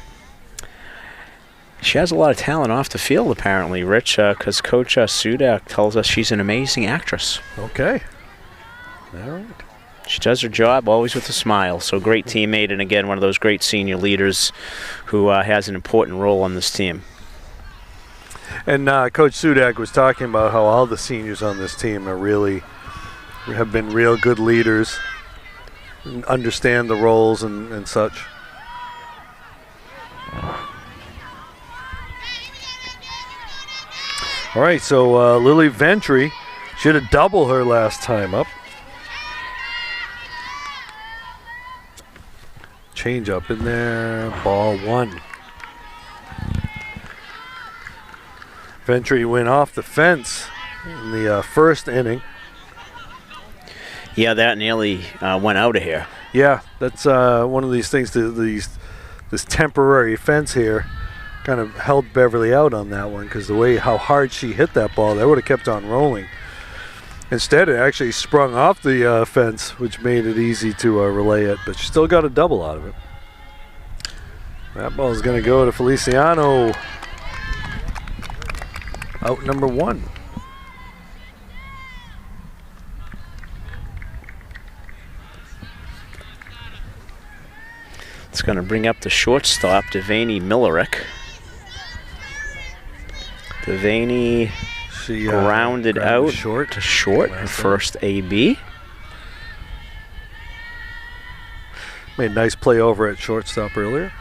she has a lot of talent off the field, apparently, Rich, because Coach Sudak tells us she's an amazing actress.
Okay. All right.
She does her job always with a smile, so great teammate, and again, one of those great senior leaders who has an important role on this team.
And Coach Sudak was talking about how all the seniors on this team have been real good leaders, and understand the roles and such. All right, so Lily Ventry should have doubled her last time up. Change up in there, ball 1. Ventry went off the fence in the first inning.
Yeah, that nearly went out of here.
Yeah, that's one of these things. This temporary fence here kind of held Beverly out on that one because how hard she hit that ball, that would have kept on rolling. Instead, it actually sprung off the fence, which made it easy to relay it, but she still got a double out of it. That ball is going to go to Feliciano. Out number 1.
It's going to bring up the shortstop, Devaney Millerick. Devaney
She
grounded out to short, her first AB.
Made a nice play over at shortstop earlier.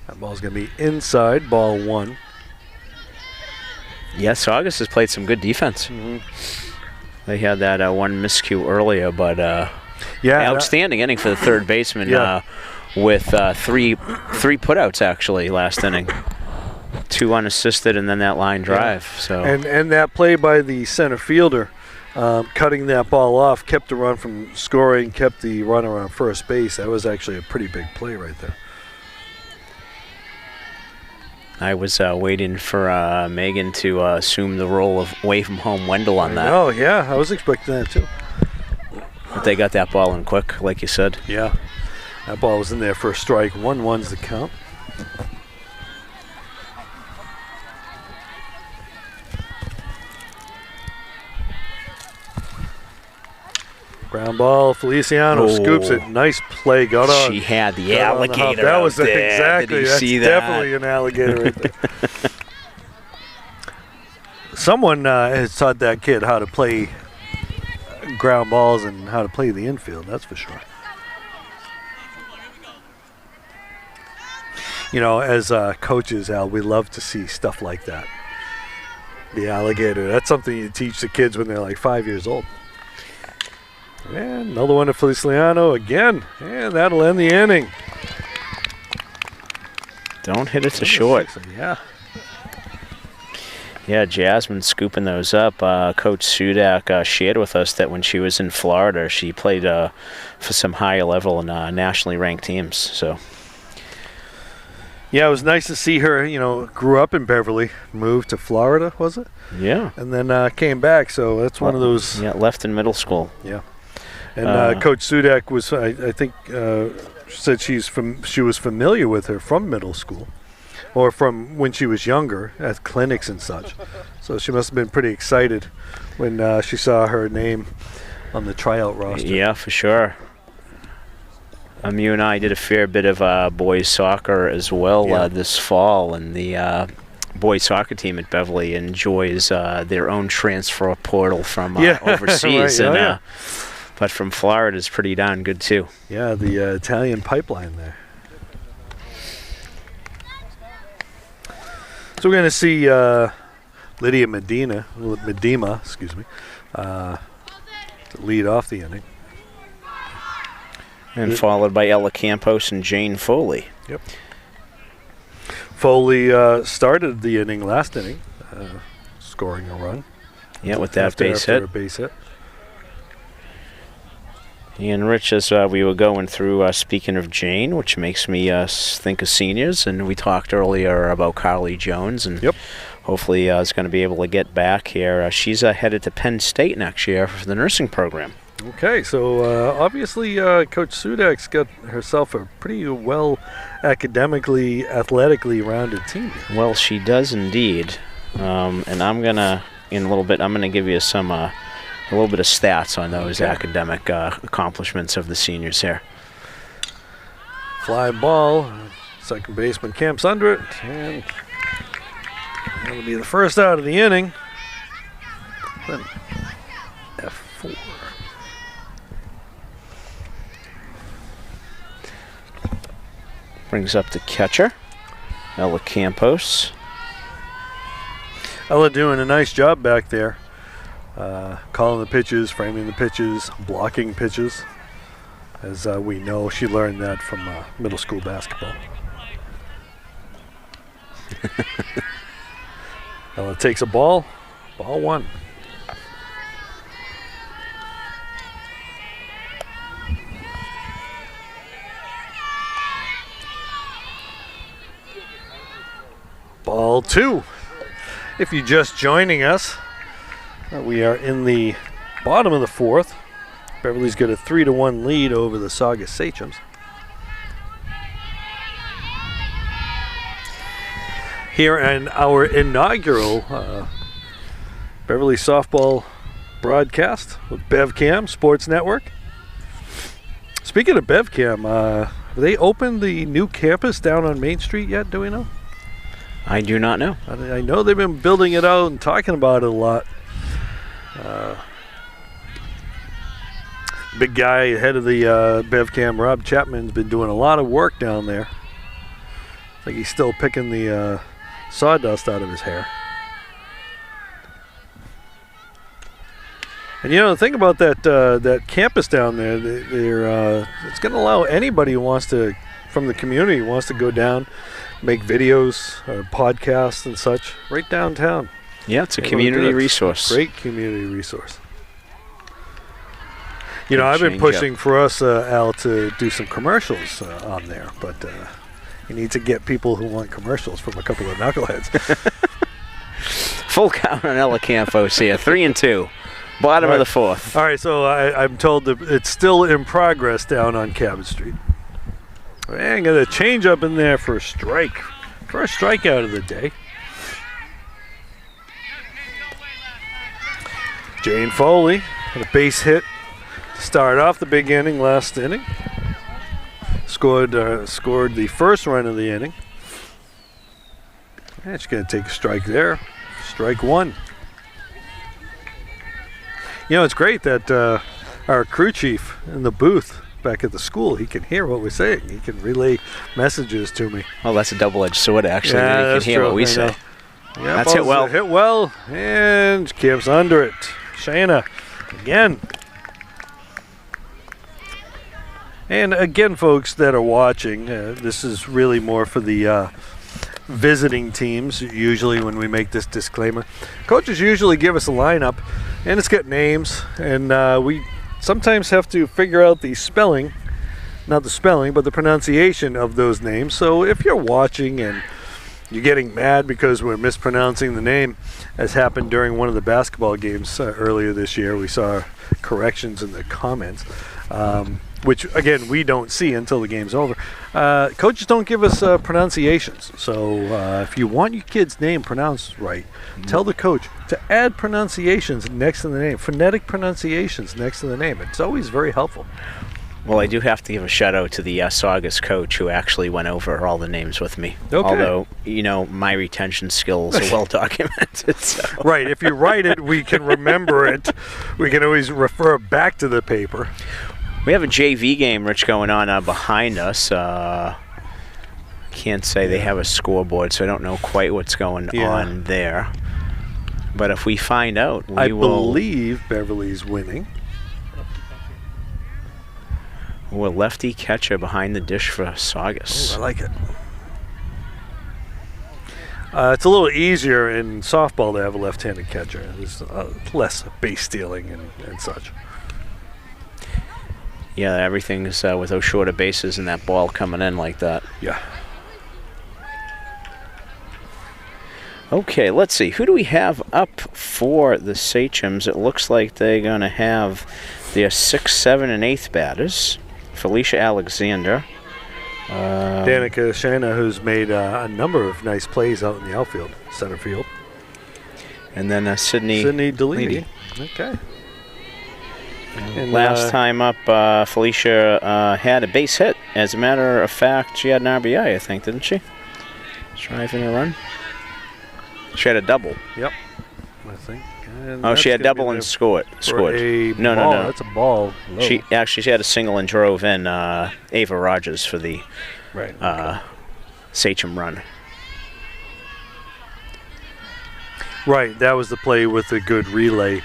That ball's going to be inside, ball 1.
Yes, Saugus has played some good defense. They had that one miscue earlier, but outstanding inning for the third baseman with 3 putouts actually last inning. 2 unassisted and then that line drive. So
and that play by the center fielder, cutting that ball off, kept the run from scoring, kept the runner on first base. That was actually a pretty big play right there.
I was waiting for Megan to assume the role of away from home Wendell on that.
Oh, yeah, I was expecting that too.
But they got that ball in quick, like you said.
Yeah, that ball was in there for a strike. 1-1's the count. Ground ball, Feliciano scoops it. Nice play. Got on.
She had the alligator.
That was
out there.
exactly.
Did you
That's
see that?
definitely an alligator right there. Someone has taught that kid how to play ground balls and how to play the infield. That's for sure. You know, as coaches, Al, we love to see stuff like that. The alligator. That's something you teach the kids when they're like 5 years old. And another one to Feliciano again. And that'll end the inning.
Don't hit it to short.
Yeah.
Yeah, Jasmine scooping those up. Coach Sudak shared with us that when she was in Florida, she played for some higher level and nationally ranked teams. So.
Yeah, it was nice to see her, grew up in Beverly, moved to Florida, was it?
Yeah.
And then came back, so that's one of those.
Yeah, left in middle school.
Yeah. And Coach Sudak was, I think, said she was familiar with her from middle school or from when she was younger at clinics and such. So she must have been pretty excited when she saw her name on the tryout roster.
Yeah, for sure. You and I did a fair bit of boys soccer as well this fall, and the boys soccer team at Beverly enjoys their own transfer portal from overseas.
Right.
But from Florida is pretty darn good too.
Yeah, the Italian pipeline there. So we're going to see Lydia Medema, to lead off the inning.
And followed by Ella Campos and Jane Foley.
Yep. Foley started the inning last inning, scoring a run.
Yeah, with that base hit.
A base hit.
And Rich, as we were going through, speaking of Jane, which makes me think of seniors, and we talked earlier about Carly Jones, and hopefully is going to be able to get back here. She's headed to Penn State next year for the nursing program.
Okay, so obviously Coach Sudak's got herself a pretty well academically, athletically rounded team here.
Well, she does indeed. And I'm going to, in a little bit, I'm going to give you a little bit of stats on those academic accomplishments of the seniors here.
Fly ball, second baseman camps under it, and that'll be the first out of the inning. Then F4.
Brings up the catcher, Ella Campos.
Ella doing a nice job back there. Calling the pitches, framing the pitches, blocking pitches. As we know, she learned that from middle school basketball. Ella takes a ball one. Ball two. If you're just joining us, we are in the bottom of the fourth. Beverly's got a 3-1 lead over the Saugus Sachems. Here in our inaugural Beverly softball broadcast with BevCam Sports Network. Speaking of BevCam, have they opened the new campus down on Main Street yet? Do we know?
I do not know.
I know they've been building it out and talking about it a lot. Big guy, head of the BevCam, Rob Chapman's been doing a lot of work down there. I think he's still picking the sawdust out of his hair. And the thing about that campus down there, it's going to allow anybody who wants to, from the community, who wants to go down, make videos, podcasts and such, right downtown.
Yeah, it's a community resource.
Great community resource. I've been pushing for us, Al, to do some commercials on there, but you need to get people who want commercials from a couple of knuckleheads.
Full count on Ella Campos here, 3-2, bottom of the fourth.
All right, so I'm told that it's still in progress down on Cabot Street. And got a change up in there for a strike. First strikeout of the day. Jane Foley had a base hit to start off the big inning last inning. Scored the first run of the inning. And she's going to take a strike there. Strike one. It's great that our crew chief in the booth back at the school, he can hear what we're saying. He can relay messages to me.
Well, that's a double-edged sword, actually.
Yeah,
You can hear
true.
what we say.
Yeah,
That's hit well.
Hit well, and Gibbs under it. Shayna again. And again, folks that are watching, this is really more for the visiting teams. Usually when we make this disclaimer, coaches usually give us a lineup, and it's got names, and we sometimes have to figure out the spelling, not the spelling, but the pronunciation of those names. So if you're watching and you're getting mad because we're mispronouncing the name, as happened during one of the basketball games earlier this year, we saw corrections in the comments, which again we don't see until the game's over. Coaches don't give us pronunciations, so if you want your kid's name pronounced right, tell the coach to add pronunciations next to the name, phonetic pronunciations next to the name. It's always very helpful.
Well, I do have to give a shout out to the Saugus coach who actually went over all the names with me.
Okay.
Although, my retention skills are well documented. So.
Right. If you write it, we can remember it. We can always refer back to the paper.
We have a JV game, Rich, going on behind us. Can't say they have a scoreboard, so I don't know quite what's going on there. But if we find out,
I believe Beverly's winning.
A lefty catcher behind the dish for Saugus.
Oh, I like it. It's a little easier in softball to have a left-handed catcher. There's less base stealing and such.
Yeah, everything's with those shorter bases and that ball coming in like that.
Yeah.
Okay, let's see. Who do we have up for the Sachems? It looks like they're going to have their 6th, 7th, and 8th batters. Felicia Alexander.
Danica Shana, who's made a number of nice plays out in the outfield, center field.
And then Sydney
Deledy. Okay.
And last time up, Felicia had a base hit. As a matter of fact, she had an RBI, I think, didn't she? Driving a run. She had a double.
Yep, I think.
And she had double and scored. No.
That's a ball. Low.
She had a single and drove in Ava Rogers for the Sachem run.
Right, that was the play with the good relay.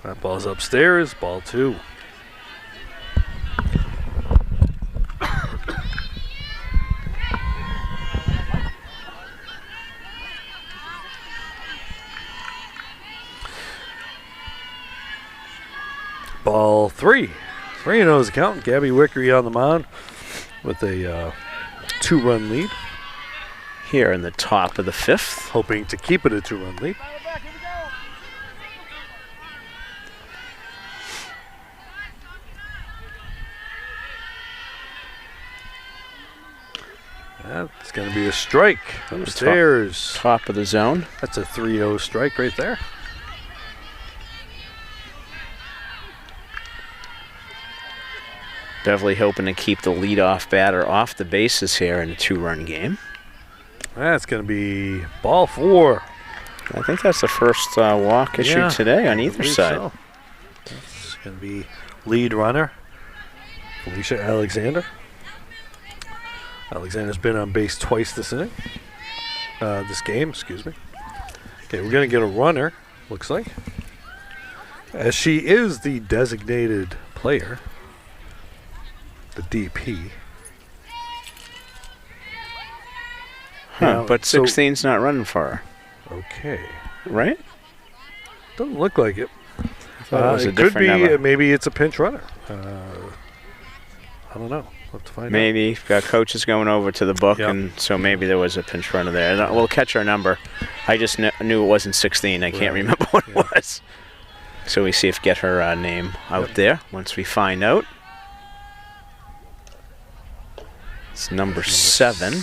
That ball's upstairs, ball 2. Ball 3. 3-0 is the count. Gabby Wickery on the mound with a 2-run lead.
Here in the top of the 5th.
Hoping to keep it a 2-run lead. That's going to be a strike upstairs.
Top of the zone.
That's a 3-0 strike right there.
Beverly hoping to keep the leadoff batter off the bases here in a 2-run game.
That's going to be ball 4.
I think that's the first walk issued today on either side.
So. That's going to be lead runner, Felicia Alexander. Alexander's been on base twice this inning. This game, excuse me. Okay, we're going to get a runner, looks like. As she is the designated player. The DP.
But 16's not running for her.
Okay.
Right?
Doesn't look like it.
It
could be,
number.
Maybe it's a pinch runner. I don't know. We'll have to find out.
Maybe. Coach is going over to the book, and so maybe there was a pinch runner there. We'll catch her number. I just knew it wasn't 16. I can't remember what it was. So we see if get her name out there once we find out. It's number 7.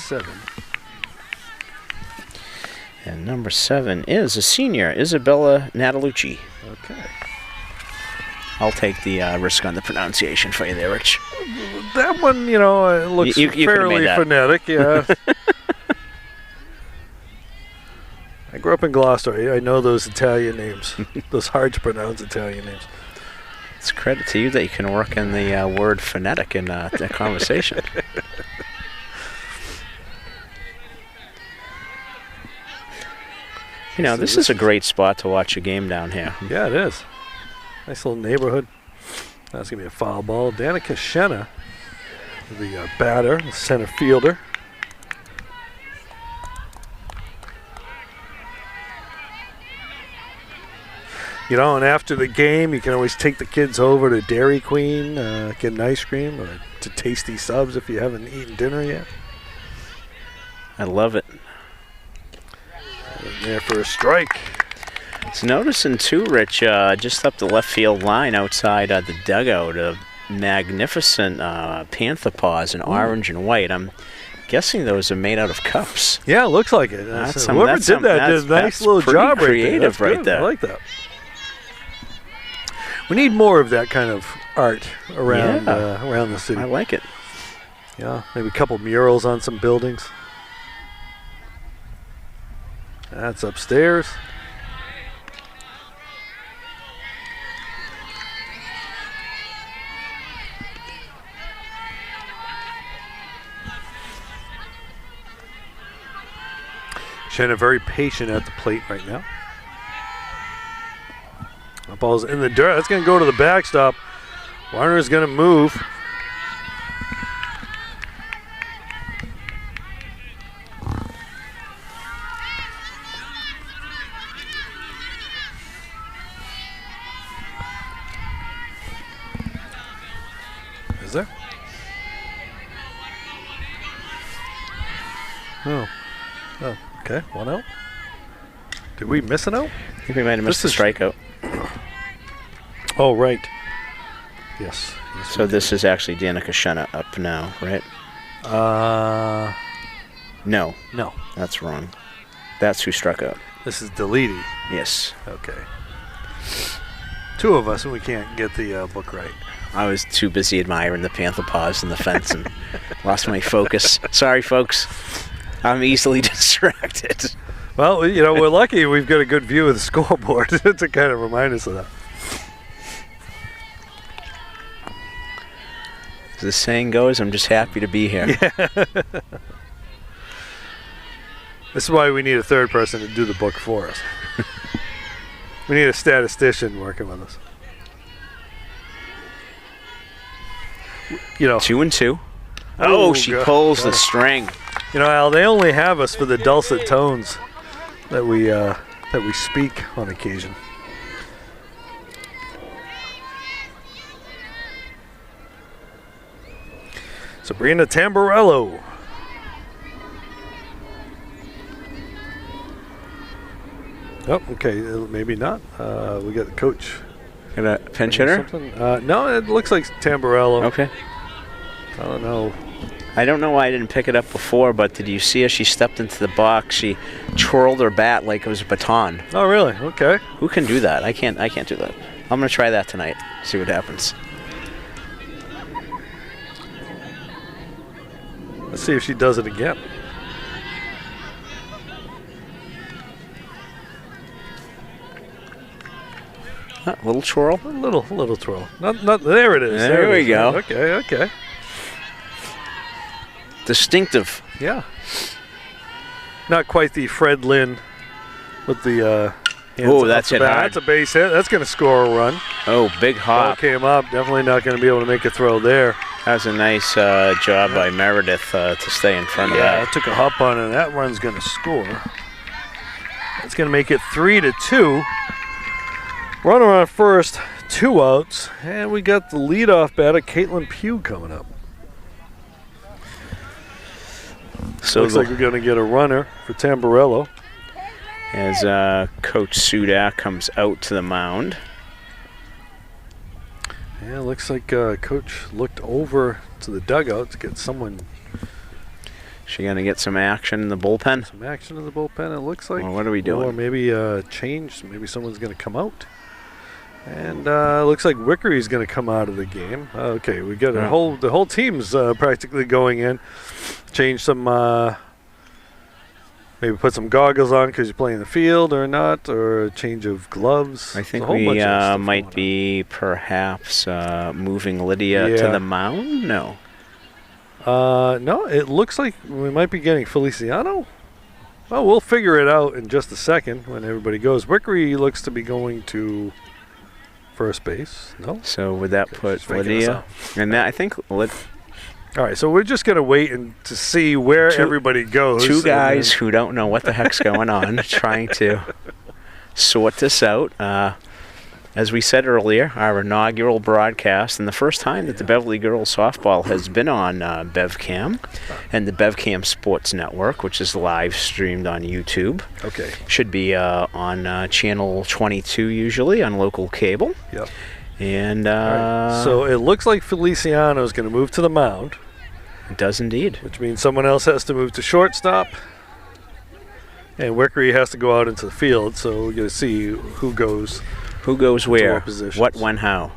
And number 7 is a senior, Isabella Natalucci.
Okay.
I'll take the risk on the pronunciation for you there, Rich.
That one, it looks
you
fairly phonetic, yeah. I grew up in Gloucester. I know those Italian names, those hard to pronounce Italian names.
It's credit to you that you can work in the word phonetic in the conversation. You know, this is a great spot to watch a game down here.
Yeah, it is. Nice little neighborhood. That's going to be a foul ball. Danica Shenna, the batter, the center fielder. You know, and after the game, you can always take the kids over to Dairy Queen, get an ice cream, or to Tasty Subs if you haven't eaten dinner yet.
I love it.
There for a strike.
It's noticing too, Rich, just up the left field line outside the dugout, a magnificent panther paws in orange and white. I'm guessing those are made out of cups.
Yeah, it looks like it. Whoever did that did a nice little job
creative
right there. I like that. We need more of that kind of art around around the city.
I like it.
Yeah, maybe a couple murals on some buildings. That's upstairs. Shanna very patient at the plate right now. The ball's in the dirt. That's going to go to the backstop. Warner's going to move. Is there? Oh. Oh, okay. 1 out. Did we miss an out?
I think we might have missed the strikeout.
Oh, right. Yes.
So this is actually Danica Shenna up now, right? No.
No.
That's wrong. That's who struck out.
This is Deledy.
Yes.
Okay. Two of us, and we can't get the book right.
I was too busy admiring the panther paws and the fence and lost my focus. Sorry, folks. I'm easily distracted.
Well, you know, we're lucky we've got a good view of the scoreboard to kind of remind us of that.
As the saying goes, I'm just happy to be here.
Yeah. This is why we need a third person to do the book for us. We need a statistician working with us. You know,
2 and 2. Oh, she pulls the string.
You know, Al, they only have us for the dulcet tones that we speak on occasion. Sabrina Tamburello. Oh, okay, maybe not. We got the coach.
Got a pinch hitter?
No, it looks like Tamburello.
Okay.
I don't know.
I don't know why I didn't pick it up before, but did you see as she stepped into the box, she twirled her bat like it was a baton.
Oh, really? Okay.
Who can do that? I can't do that. I'm going to try that tonight, see what happens.
Let's see if she does it again.
A little twirl.
A little twirl. Not there it is.
There we go.
Okay.
Distinctive.
Yeah. Not quite the Fred Lynn with the
oh, that's hit hard.
That's a base hit. That's going to score a run.
Oh, big hop.
Ball came up. Definitely not going to be able to make a throw there.
That was a nice job by Meredith to stay in front of that.
Yeah, took a hop on it, and that run's going to score. That's going to make it 3-2. Runner on first, 2 outs, and we got the leadoff batter, Caitlin Pugh, coming up. So looks like we're going to get a runner for Tamburello.
As Coach Sudak comes out to the mound.
Yeah, looks like Coach looked over to the dugout to get someone.
She going to get some action in the bullpen?
Some action in the bullpen, it looks like.
Well, what are we doing?
Or maybe change. Maybe someone's going to come out. And looks like Wickery's going to come out of the game. Okay, we got the whole team's practically going in. Change some, maybe put some goggles on because you're playing the field or not, or a change of gloves.
I think we might be perhaps moving Lydia to the mound. No.
No, it looks like we might be getting Feliciano Well, we'll figure it out in just a second when everybody goes. Wickery looks to be going to first base. No?
So would that put Lydia? And that, I think...
All right, so we're just going to wait to see where everybody goes.
Two guys who don't know what the heck's going on trying to sort this out. As we said earlier, our inaugural broadcast, and the first time that the Beverly Girls Softball has been on BevCam and the BevCam Sports Network, which is live streamed on YouTube.
Okay.
Should be on channel 22 usually on local cable.
Yep.
And
right. So it looks like Feliciano is going to move to the mound.
It does indeed.
Which means someone else has to move to shortstop. And Wickery has to go out into the field, so we're going to see who goes.
Who goes where? What, when, how?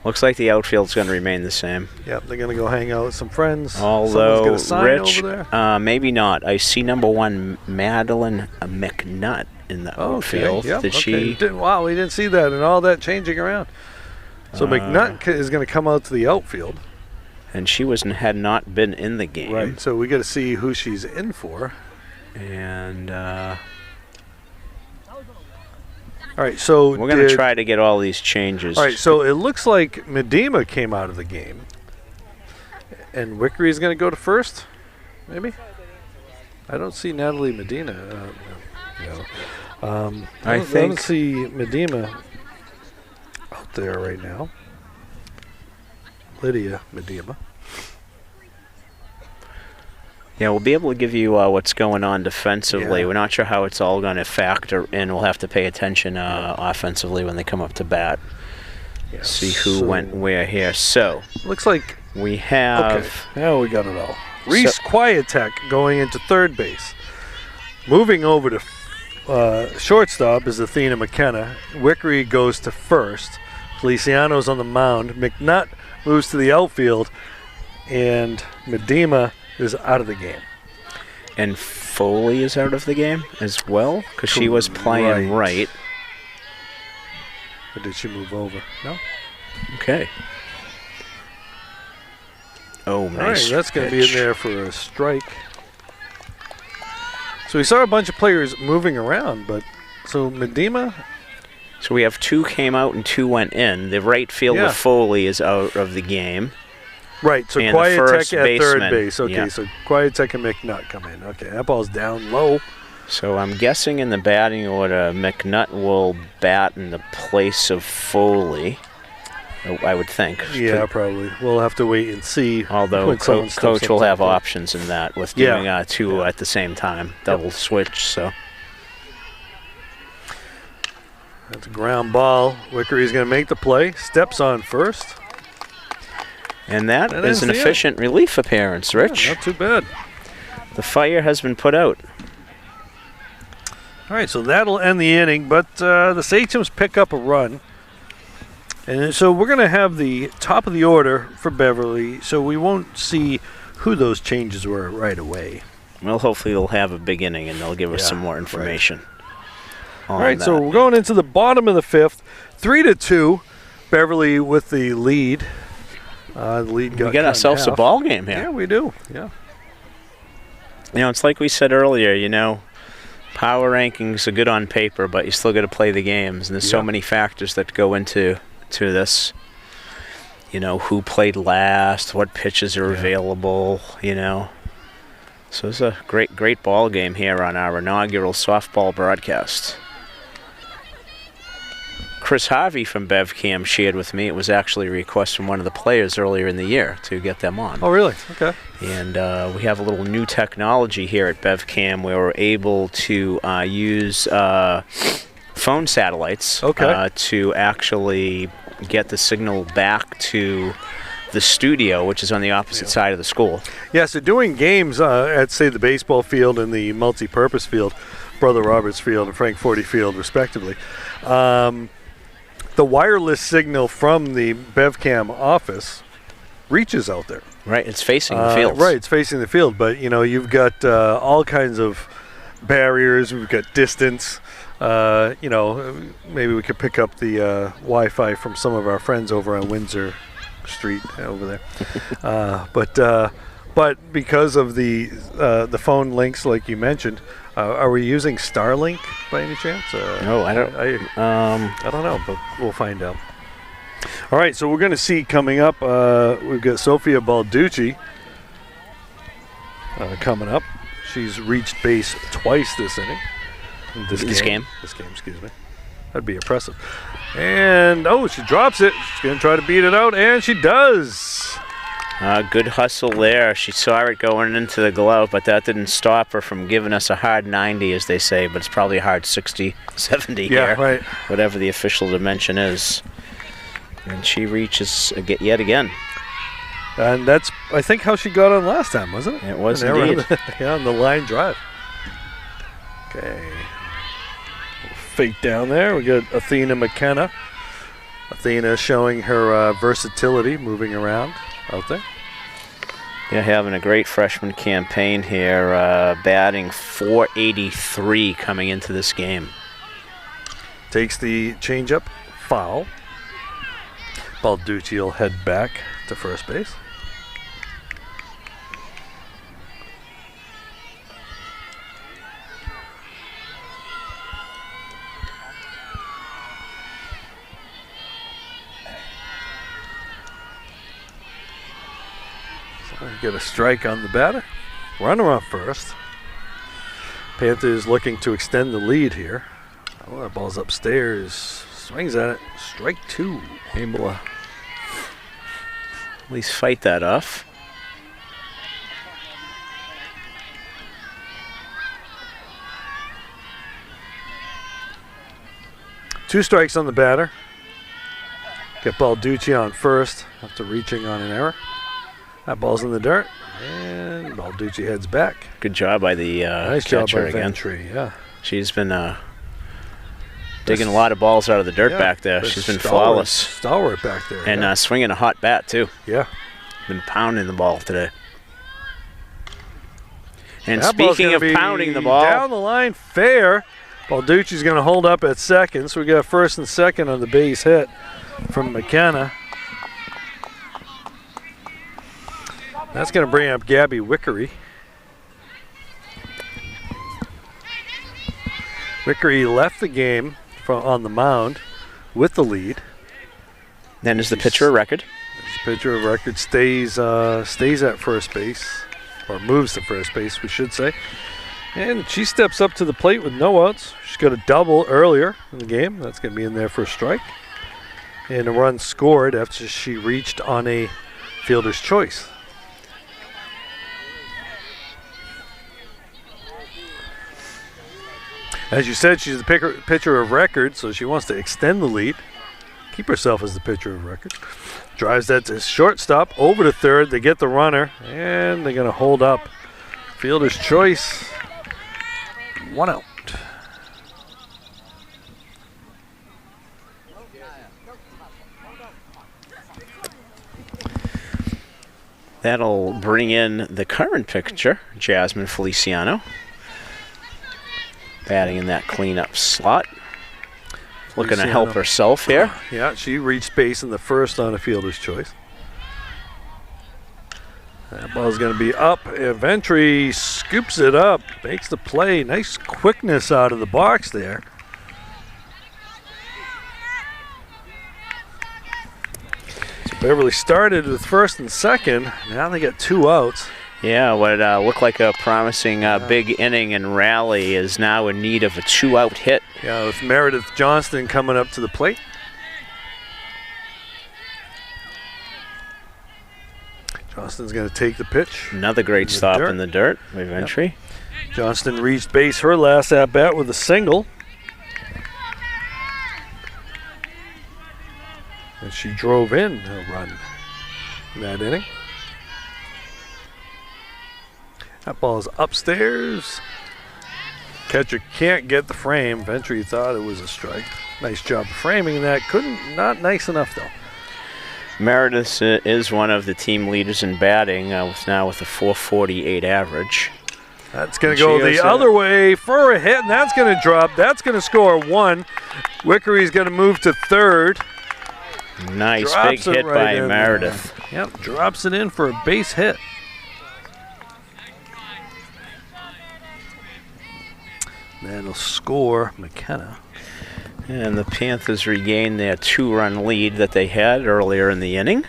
Looks like the outfield's going to remain the same.
Yep, they're going to go hang out with some friends.
Although, Rich,
over there.
Maybe not. I see number 1, Madeline McNutt in the outfield.
Yep,
Did she?
Wow, we didn't see that and all that changing around. So McNutt is going to come out to the outfield.
And she had not been in the game.
Right, so we got to see who she's in for.
And
all right, so
we're going to try to get all these changes.
All right, so it looks like Medema came out of the game. And Wickery is going to go to first, maybe? I don't see Natalie Medina. I don't see Medema out there right now. Lydia Medema.
Yeah, we'll be able to give you what's going on defensively.
Yeah.
We're not sure how it's all going to factor in. We'll have to pay attention offensively when they come up to bat.
Yeah,
see who went where here. So
looks like
we have.
Okay, now we got it all. Reese Quietek going into third base. Moving over to shortstop is Athena McKenna. Wickery goes to first. Feliciano's on the mound. McNutt moves to the outfield, and Medema is out of the game.
And Foley is out of the game as well, because she was playing right.
Or did she move over? No?
Okay. Oh, nice.
All right, that's going to be in there for a strike. So we saw a bunch of players moving around, but so Medema.
So we have 2 came out and 2 went in. The right fielder Foley is out of the game.
Right, so Quietek at third base. Okay, so Quietek and McNutt come in. Okay, that ball's down low.
So I'm guessing in the batting order, McNutt will bat in the place of Foley, I would think.
Yeah, probably. We'll have to wait and see.
Although Coach will have options in that with doing 2 at the same time, double switch. So
that's a ground ball. Wickery's going to make the play. Steps on first.
And that is an efficient relief appearance, Rich.
Yeah, not too bad.
The fire has been put out.
All right, so that'll end the inning, but the Sachems pick up a run. And so we're going to have the top of the order for Beverly, so we won't see who those changes were right away.
Well, hopefully they'll have a big inning and they'll give us some more information.
All right, so we're going into the bottom of the 5th, 3-2. Beverly with the lead. The lead got
we got ourselves a ball game here.
Yeah, we do. Yeah.
It's like we said earlier, power rankings are good on paper, but you still got to play the games. And there's so many factors that go into this. Who played last, what pitches are available, So it's a great ball game here on our inaugural softball broadcast. Chris Harvey from BevCam shared with me it was actually a request from one of the players earlier in the year to get them on.
Oh, really? Okay.
And we have a little new technology here at BevCam where we're able to use phone satellites to actually get the signal back to the studio, which is on the opposite side of the school. Yeah, so doing games at, say, the baseball field and the multi-purpose field, Brother Roberts Field and Frank Forty Field, respectively, the wireless signal from the BevCam office reaches out there. Right, it's facing the field. Right, it's facing the field, but you've got all kinds of barriers. We've got distance. Maybe we could pick up the Wi-Fi from some of our friends over on Windsor Street over there. But
But because of the phone links, like you mentioned, are we using Starlink by any chance?
No, I don't.
I don't know, but we'll find out. All right, so we're going to see coming up, we've got Sofia Balducci coming up. She's reached base twice this inning. This game, excuse me. That'd be impressive. And, she drops it. She's going to try to beat it out, and she does.
Good hustle there. She saw it going into the glove, but that didn't stop her from giving us a hard 90, as they say, but it's probably a hard 60, 70 here.
Yeah, right.
Whatever the official dimension is. And she reaches yet again.
And that's, I think, how she got on last time, wasn't it?
It was indeed.
On the line drive. Okay. Fake down there. We got Athena McKenna. Athena showing her versatility, moving around out there.
Yeah, having a great freshman campaign here, batting .483 coming into this game.
Takes the changeup, foul. Balducci will head back to first base. Get a strike on the batter. Runner on first. Panthers looking to extend the lead here. Oh, that ball's upstairs. Swings at it. Strike two.
Able to at least fight that off.
Two strikes on the batter. Get Balducci on first after reaching on an error. That ball's in the dirt, and Balducci heads back.
Good job by the
nice
catcher
job by
again.
Ventry, yeah.
She's been digging a lot of balls out of the dirt back there. She's been flawless.
Stalwart back there.
And swinging a hot bat, too.
Yeah.
Been pounding the ball today. And speaking of pounding the ball.
Down the line, fair. Balducci's going to hold up at second, so we got first and second on the base hit from McKenna. That's going to bring up Gabby Wickery. Wickery left the game on the mound with the lead.
Then is the pitcher of record.
The pitcher of record stays at first base, or moves to first base, we should say. And she steps up to the plate with no outs. She's got a double earlier in the game. That's going to be in there for a strike. And a run scored after she reached on a fielder's choice. As you said, she's the pitcher of record, so she wants to extend the lead. Keep herself as the pitcher of record. Drives that to shortstop, over to third. They get the runner, and they're going to hold up. Fielder's choice. 1 out.
That'll bring in the current pitcher, Jasmine Feliciano. Batting in that cleanup slot. Looking to help herself here.
Yeah, she reached base in the first on a fielder's choice. That ball's going to be up. Ventry scoops it up, makes the play. Nice quickness out of the box there. So Beverly started with first and second. Now they got 2 outs.
Yeah, what looked like a promising big inning and rally is now in need of a 2-out hit.
Yeah, with Meredith Johnston coming up to the plate. Johnston's going to take the pitch.
Another great stop in the dirt by Ventry.
Yep. Johnston reached base her last at-bat with a single. And she drove in a run in that inning. That ball is upstairs. Catcher can't get the frame. Ventry thought it was a strike. Nice job of framing that. Not nice enough, though.
Meredith is one of the team leaders in batting, now with a .448 average.
That's going to go the other way for a hit, and that's going to drop. That's going to score 1. Wickery's going to move to third.
Nice big hit by Meredith.
Yep, drops it in for a base hit. That'll score McKenna.
And the Panthers regain their 2-run lead that they had earlier in the inning.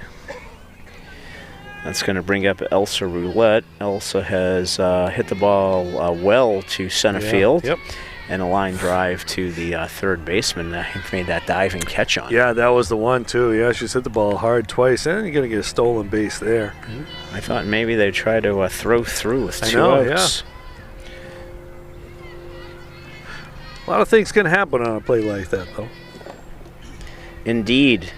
That's going to bring up Elsa Roulette. Elsa has hit the ball well to center field.
Yep.
And a line drive to the third baseman. He made that diving catch on.
Yeah, that was the one, too. Yeah, she's hit the ball hard twice, and you're going to get a stolen base there.
I thought maybe they'd try to throw through with 2 outs.
Yeah. A lot of things can happen on a play like that, though.
Indeed.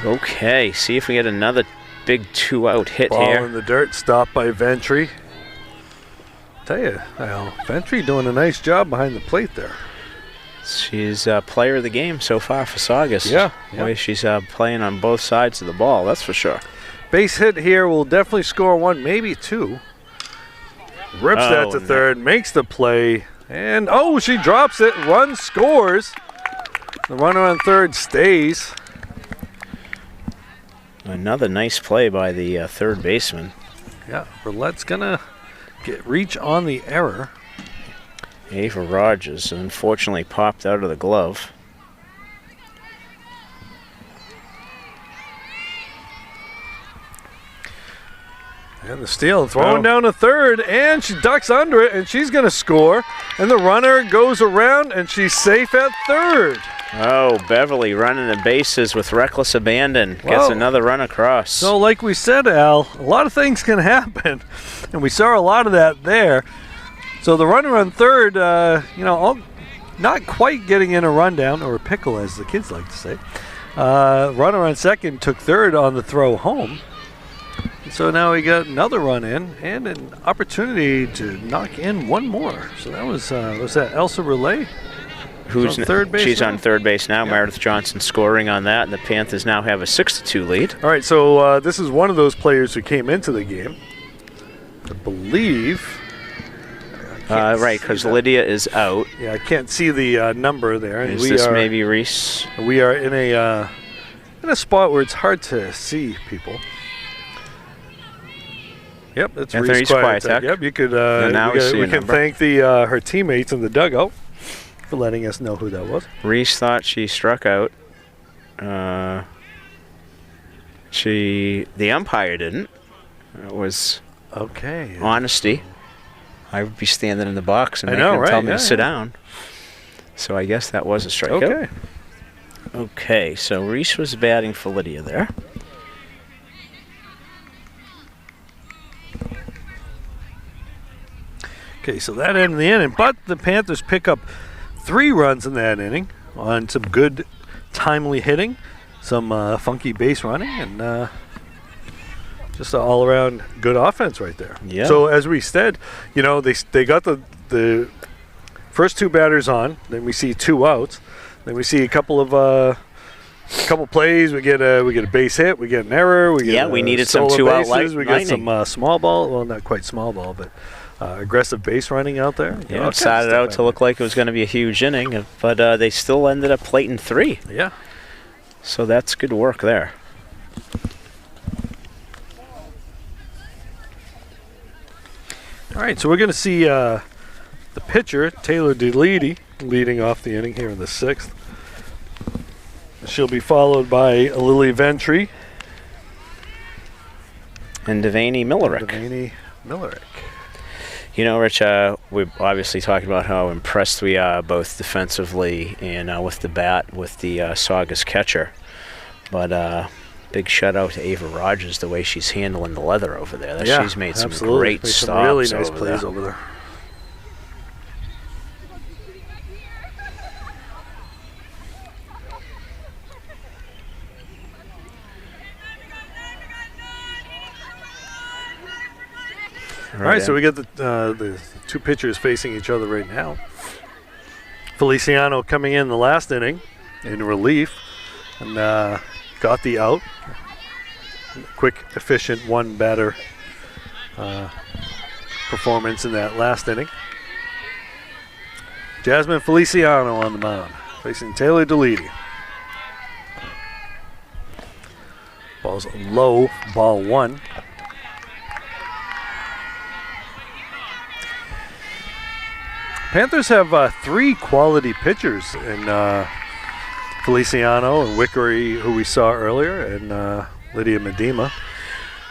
Okay, see if we get another big 2-out hit
Ball
here.
in the dirt, stopped by Ventry. Tell you, Al, Ventry doing a nice job behind the plate there.
She's player of the game so far for Saugus.
Yeah.
The way she's playing on both sides of the ball, that's for sure.
Base hit here will definitely score 1, maybe 2. Rips that to third, makes the play, and she drops it. Run scores. The runner on third stays.
Another nice play by the third baseman.
Yeah, Roulette's gonna reach on the error.
Ava Rogers unfortunately popped out of the glove.
And the steal, throwing down to third, and she ducks under it, and she's gonna score. And the runner goes around, and she's safe at third.
Oh, Beverly running the bases with reckless abandon. Gets another run across.
So like we said, Al, a lot of things can happen. And we saw a lot of that there. So the runner on third, not quite getting in a rundown, or a pickle as the kids like to say. Runner on second took third on the throw home. So now we got another run in and an opportunity to knock in one more. So that was that Elsa Roulette?
Who's
on third base?
She's
now?
on third base now.
Yep.
Meredith Johnson scoring on that, and the Panthers now have a 6-2 lead.
All right, so this is one of those players who came into the game. I believe.
Right, because Lydia is out.
Yeah, I can't see the number there. And
is this maybe Reese?
We are in a spot where it's hard to see people. Yep, that's Reese Quiet. Yep, you could. We can thank her teammates in the dugout for letting us know who that was.
Reese thought she struck out. The umpire didn't. It was honesty. I would be standing in the box and tell me to sit down. So I guess that was a strikeout. Okay, so Reese was batting for Lydia there.
Okay, so that ended the inning, but the Panthers pick up 3 runs in that inning on some good, timely hitting, some funky base running, and just an all-around good offense right there.
Yeah.
So as we said, they got the first 2 batters on, then we see 2 outs, then we see a couple plays. We get a base hit, we get an error,
we needed some 2-out
bases, we get some small ball, well, not quite small ball, but aggressive base running out there.
Yeah, it started out to look like it was going to be a huge inning, but they still ended up plating 3.
Yeah.
So that's good work there.
All right, so we're going to see the pitcher, Taylor DeLeedy, leading off the inning here in the 6th. She'll be followed by Lily Ventry.
And Devaney Millerick. You know, Rich, we're obviously talking about how impressed we are both defensively and with the bat, with the Saugus catcher. But big shout out to Ava Rogers, the way she's handling the leather over there. She's made some great stops.
Some really nice plays over there. All right, so we got the 2 pitchers facing each other right now. Feliciano coming in the last inning in relief and got the out. Quick, efficient 1-batter performance in that last inning. Jasmine Feliciano on the mound facing Taylor DeLeedy. Ball's low, ball 1. Panthers have 3 quality pitchers in Feliciano and Wickery, who we saw earlier, and Lydia Medema.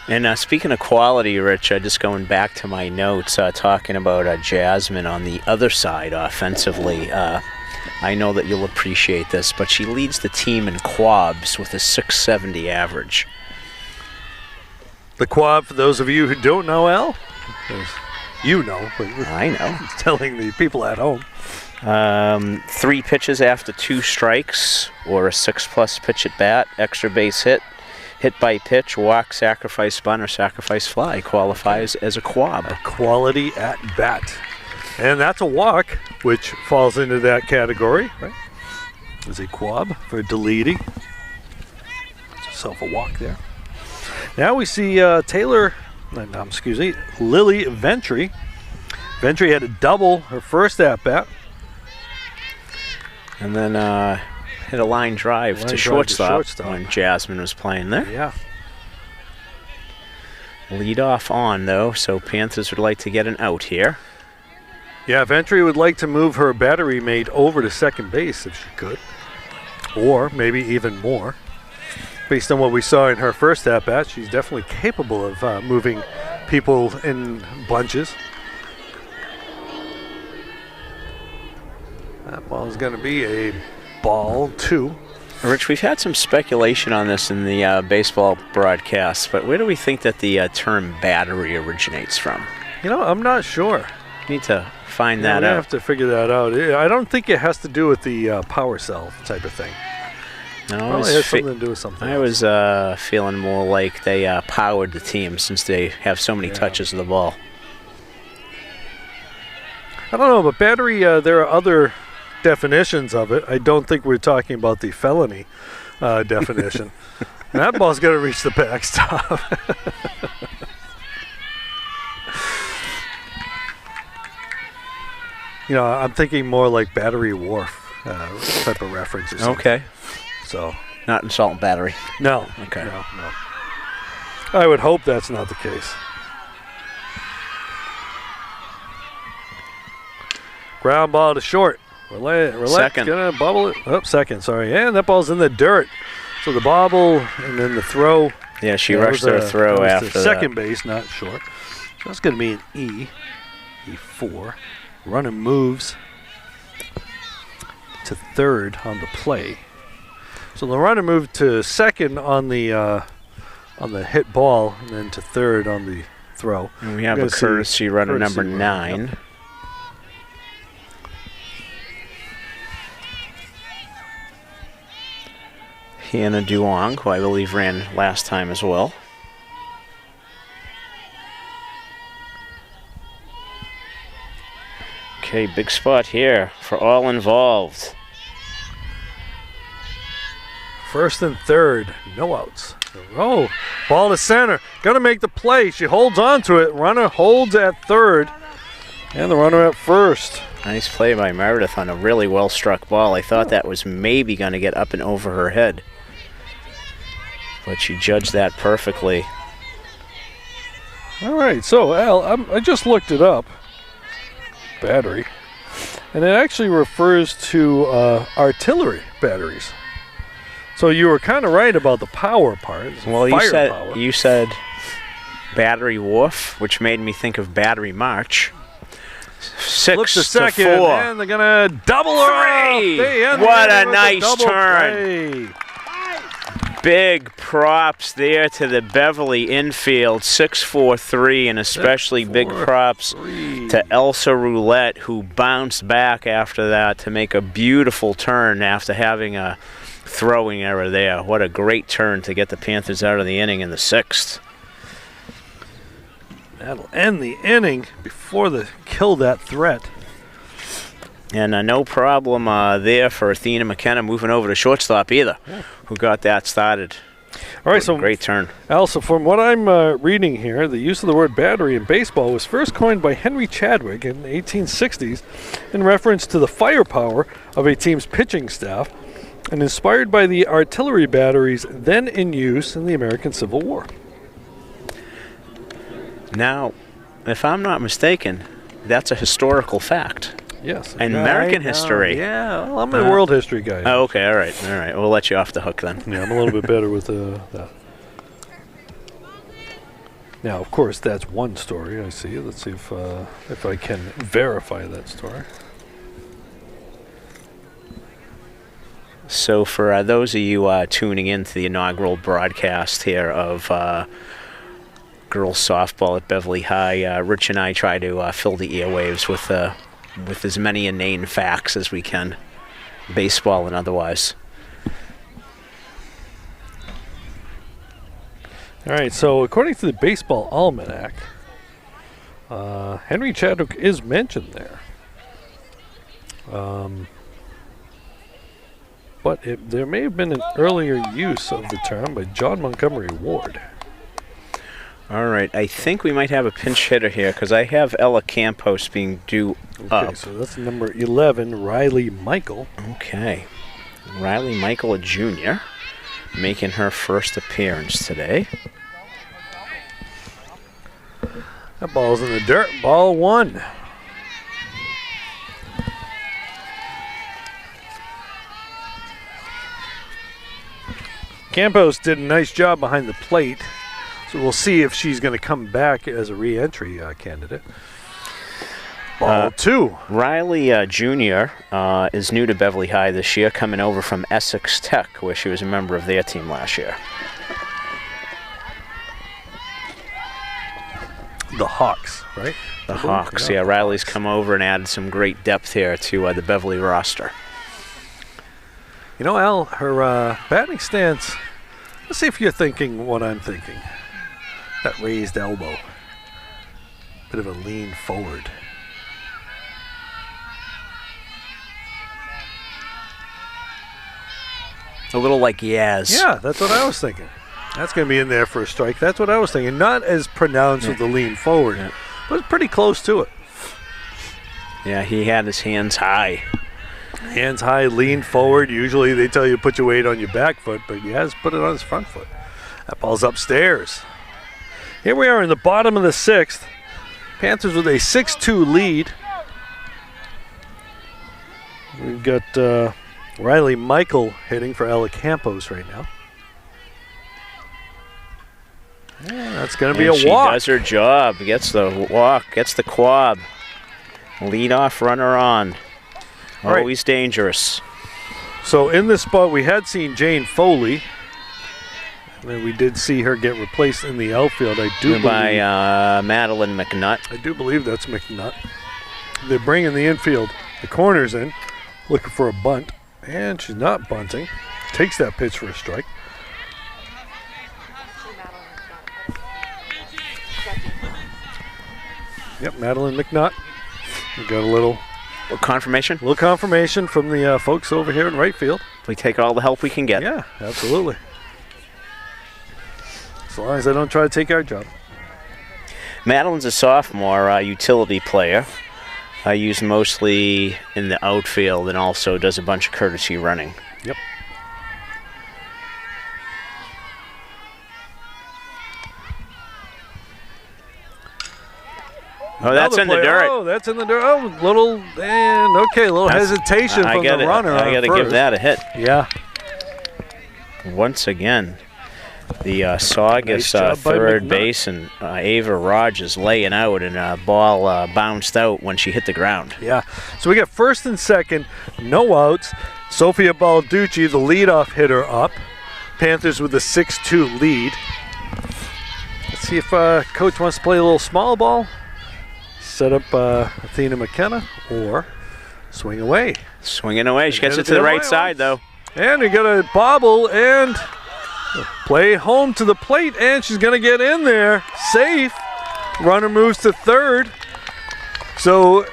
And speaking of quality, Rich, just going back to my notes, talking about Jasmine on the other side offensively. I know that you'll appreciate this, but she leads the team in quabs with a 670 average.
The quab, for those of you who don't know, Al, you know, but
I know.
Telling the people at home.
3 pitches after 2 strikes, or a 6+ pitch at bat, extra base hit, hit by pitch, walk, sacrifice bunt, or sacrifice fly qualifies as a quab.
A quality at bat. And that's a walk, which falls into that category, right? Is a quab for deleting. Self a walk there. Now we see Lily Ventry. Ventry had a double her first at bat.
And then hit a line drive to shortstop when Jasmine was playing there.
Yeah.
Lead off on, though, so Panthers would like to get an out here.
Yeah, Ventry would like to move her battery mate over to second base if she could. Or maybe even more. Based on what we saw in her first at-bat, she's definitely capable of moving people in bunches. That ball is going to be a ball 2.
Rich, we've had some speculation on this in the baseball broadcast, but where do we think that the term battery originates from?
You know, I'm not sure.
Need to find that out.
We have to figure that out. I don't think it has to do with the power cell type of thing.
No,
probably has something to do with something.
I was feeling more like they powered the team since they have so many touches of the ball.
I don't know, but battery, there are other definitions of it. I don't think we're talking about the felony definition. And that ball's got to reach the backstop. You know, I'm thinking more like Battery Wharf type of reference or something.
Okay.
So
not in Salt and Battery.
No.
Okay.
No. I would hope that's not the case. Ground ball to short. Relax.
Second.
Gonna bubble it. Oh, second, sorry. And that ball's in the dirt. So the bobble and then the throw.
Yeah, she rushed her throw after that.
Second base, not short. So that's going to be an E4. Running moves to third on the play. So the runner moved to second on the hit ball, and then to third on the throw.
And we have a courtesy runner number 9. Yep. Hannah Duong, who I believe ran last time as well. Okay, big spot here for all involved.
First and third, no outs. Oh, ball to center. Gonna make the play. She holds on to it. Runner holds at third. And the runner at first.
Nice play by Meredith on a really well-struck ball. I thought that was maybe going to get up and over her head. But she judged that perfectly.
All right, so Al, I just looked it up. Battery. And it actually refers to artillery batteries. So you were kind of right about the power part.
Well, you said Battery Wharf, which made me think of Battery March. 6
to second,
4.
And they're gonna double her off.
What a nice turn!
Play.
Big props there to the Beverly infield, 6-4-3, and especially big props to Elsa Roulette, who bounced back after that to make a beautiful turn after having a throwing error there. What a great turn to get the Panthers out of the inning in the 6th.
That'll end the inning before they kill that threat.
And no problem there for Athena McKenna moving over to shortstop either, who got that started.
All right, so
great turn.
Also, from what I'm reading here, the use of the word battery in baseball was first coined by Henry Chadwick in the 1860s in reference to the firepower of a team's pitching staff and inspired by the artillery batteries then in use in the American Civil War.
Now, if I'm not mistaken, that's a historical fact.
Yes.
And American history.
Yeah, well, I'm a world history guy.
Oh, okay, all right. We'll let you off the hook then.
Yeah, I'm a little bit better with that. Now, of course, that's one story I see. Let's see if I can verify that story.
So for those of you tuning in to the inaugural broadcast here of girls softball at Beverly High, Rich and I try to fill the airwaves with as many inane facts as we can, baseball and otherwise.
All right, so according to the Baseball Almanac, Henry Chadwick is mentioned there. But there may have been an earlier use of the term by John Montgomery Ward.
All right, I think we might have a pinch hitter here because I have Ella Campos being due up.
Okay, so that's number 11, Riley Michael.
Okay, Riley Michael, a junior, making her first appearance today.
That ball's in the dirt. Ball 1. Campos did a nice job behind the plate, so we'll see if she's going to come back as a re-entry candidate. Ball 2.
Riley Jr. Is new to Beverly High this year, coming over from Essex Tech, where she was a member of their team last year.
The Hawks, right?
The Hawks, yeah. Riley's come over and added some great depth here to the Beverly roster.
You know, Al, her batting stance, let's see if you're thinking what I'm thinking. That raised elbow. Bit of a lean forward.
A little like Yaz.
Yeah, that's what I was thinking. That's going to be in there for a strike. That's what I was thinking. Not as pronounced with the lean forward, but it's pretty close to it.
Yeah, he had his hands high.
Hands high, lean forward. Usually they tell you to put your weight on your back foot, but he has put it on his front foot. That ball's upstairs. Here we are in the bottom of the 6th. Panthers with a 6-2 lead. We've got Riley Michael hitting for Ella Campos right now. Yeah, that's going to be a walk.
She does her job. Gets the walk. Gets the quab. Lead-off runner on. Always dangerous.
So in this spot, we had seen Jane Foley. And then we did see her get replaced in the outfield. I do
by Madeline McNutt.
I do believe that's McNutt. They're bringing the infield, the corners in, looking for a bunt. And she's not bunting. Takes that pitch for a strike. Yep, Madeline McNutt. We got a little
confirmation.
A little confirmation from the folks over here in right field.
We take all the help we can get.
Yeah, absolutely. As long as I don't try to take our job.
Madeline's a sophomore utility player. Used mostly in the outfield and also does a bunch of courtesy running.
Yep.
Oh, that's in the dirt.
Oh, that's in the dirt. Oh, little hesitation from the runner.
I got to give that a hit.
Yeah.
Once again, the Saugus third base and Ava Rogers laying out, and a ball bounced out when she hit the ground.
Yeah. So we got first and second, no outs. Sophia Balducci, the leadoff hitter, up. Panthers with a 6-2 lead. Let's see if coach wants to play a little small ball. Set up Athena McKenna or swing away.
Swinging away. She gets it to the right side, though.
And we got a bobble and play home to the plate, and she's going to get in there. Safe. Runner moves to third. So,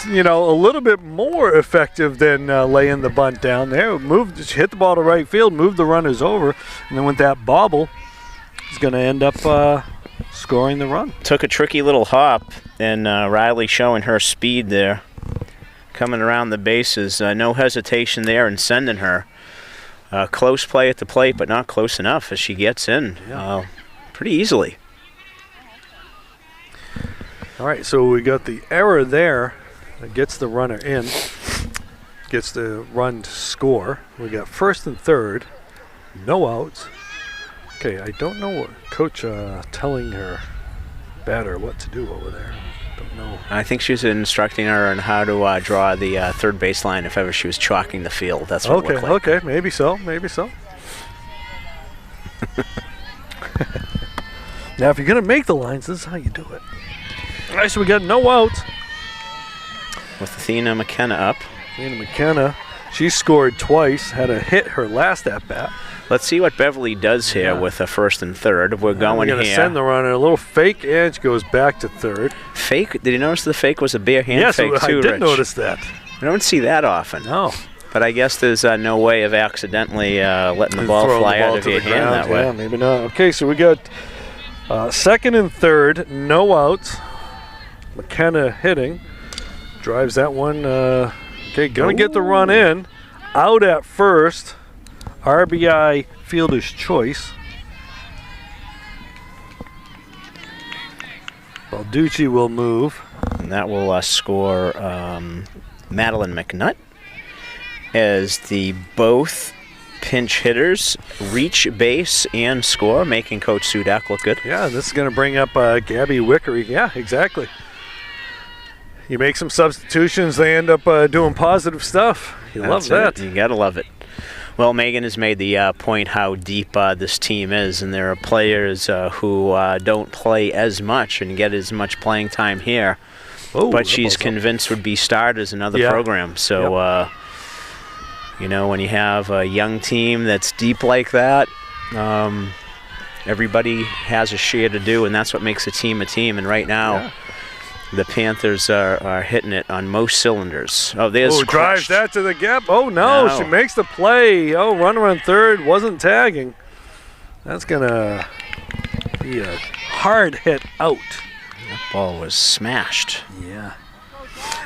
you know, a little bit more effective than laying the bunt down there. She hit the ball to right field, moved the runners over, and then with that bobble, it's going to end up scoring the run.
Took a tricky little hop, and Riley showing her speed there. Coming around the bases, no hesitation there and sending her. Close play at the plate, but not close enough as she gets in pretty easily.
All right, so we got the error there gets the runner in, gets the run to score. We got first and third, no outs. Okay, I don't know what coach telling her batter what to do over there. Don't know.
I think she was instructing her on how to draw the third baseline if ever she was chalking the field. That's what it looked like.
Okay, maybe so. Now, if you're going to make the lines, this is how you do it. All right, so we got no outs.
With Athena McKenna up.
Athena McKenna, she scored twice, had a hit her last at-bat.
Let's see what Beverly does here with a first and third. We're going
here. We're going to send the runner a little fake, and she goes back to third.
Fake? Did you notice the fake was a bare hand fake too,
Rich? I did
Rich?
notice that.
I don't see that often.
No.
But I guess there's no way of accidentally letting the ball fly out of your hand that way.
Yeah, maybe not. Okay, so we got second and third, no outs. McKenna hitting. Drives that one. Okay, going to get the run in. Out at first. RBI fielder's choice. Balducci will move.
And that will score Madeline McNutt as the both pinch hitters reach base and score, making Coach Sudak look good.
Yeah, this is going to bring up Gabby Wickery. Yeah, exactly. You make some substitutions, they end up doing positive stuff. You love that.
You got to love it. Well, Megan has made the point how deep this team is, and there are players who don't play as much and get as much playing time here, but she's convinced would be starters in other programs. So, you know, when you have a young team that's deep like that, everybody has a share to do, and that's what makes a team. And right now, the Panthers are hitting it on most cylinders. Oh, there's
drives that to the gap. Oh, no, she makes the play. Oh, runner on third, wasn't tagging. That's going to be a hard hit out.
That ball was smashed.
Yeah.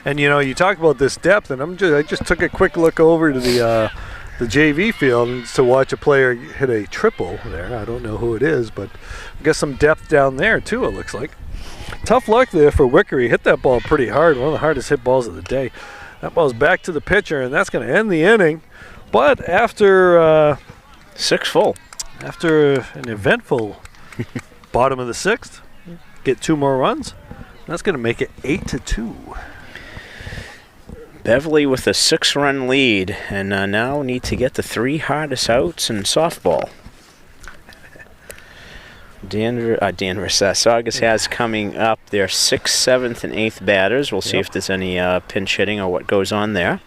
And, you know, you talk about this depth, and I just took a quick look over to the JV field to watch a player hit a triple there. I don't know who it is, but we got some depth down there, too, it looks like. Tough luck there for Wickery. Hit that ball pretty hard. One of the hardest hit balls of the day. That ball's back to the pitcher, and that's going to end the inning. But after
6 full,
after an eventful bottom of the 6th, get 2 more runs. That's going to make it 8-2.
Beverly with a 6-run lead, and now need to get the 3 hardest outs in softball. Saugus has coming up their 6th, 7th, and 8th batters. We'll see if there's any pinch hitting or what goes on there.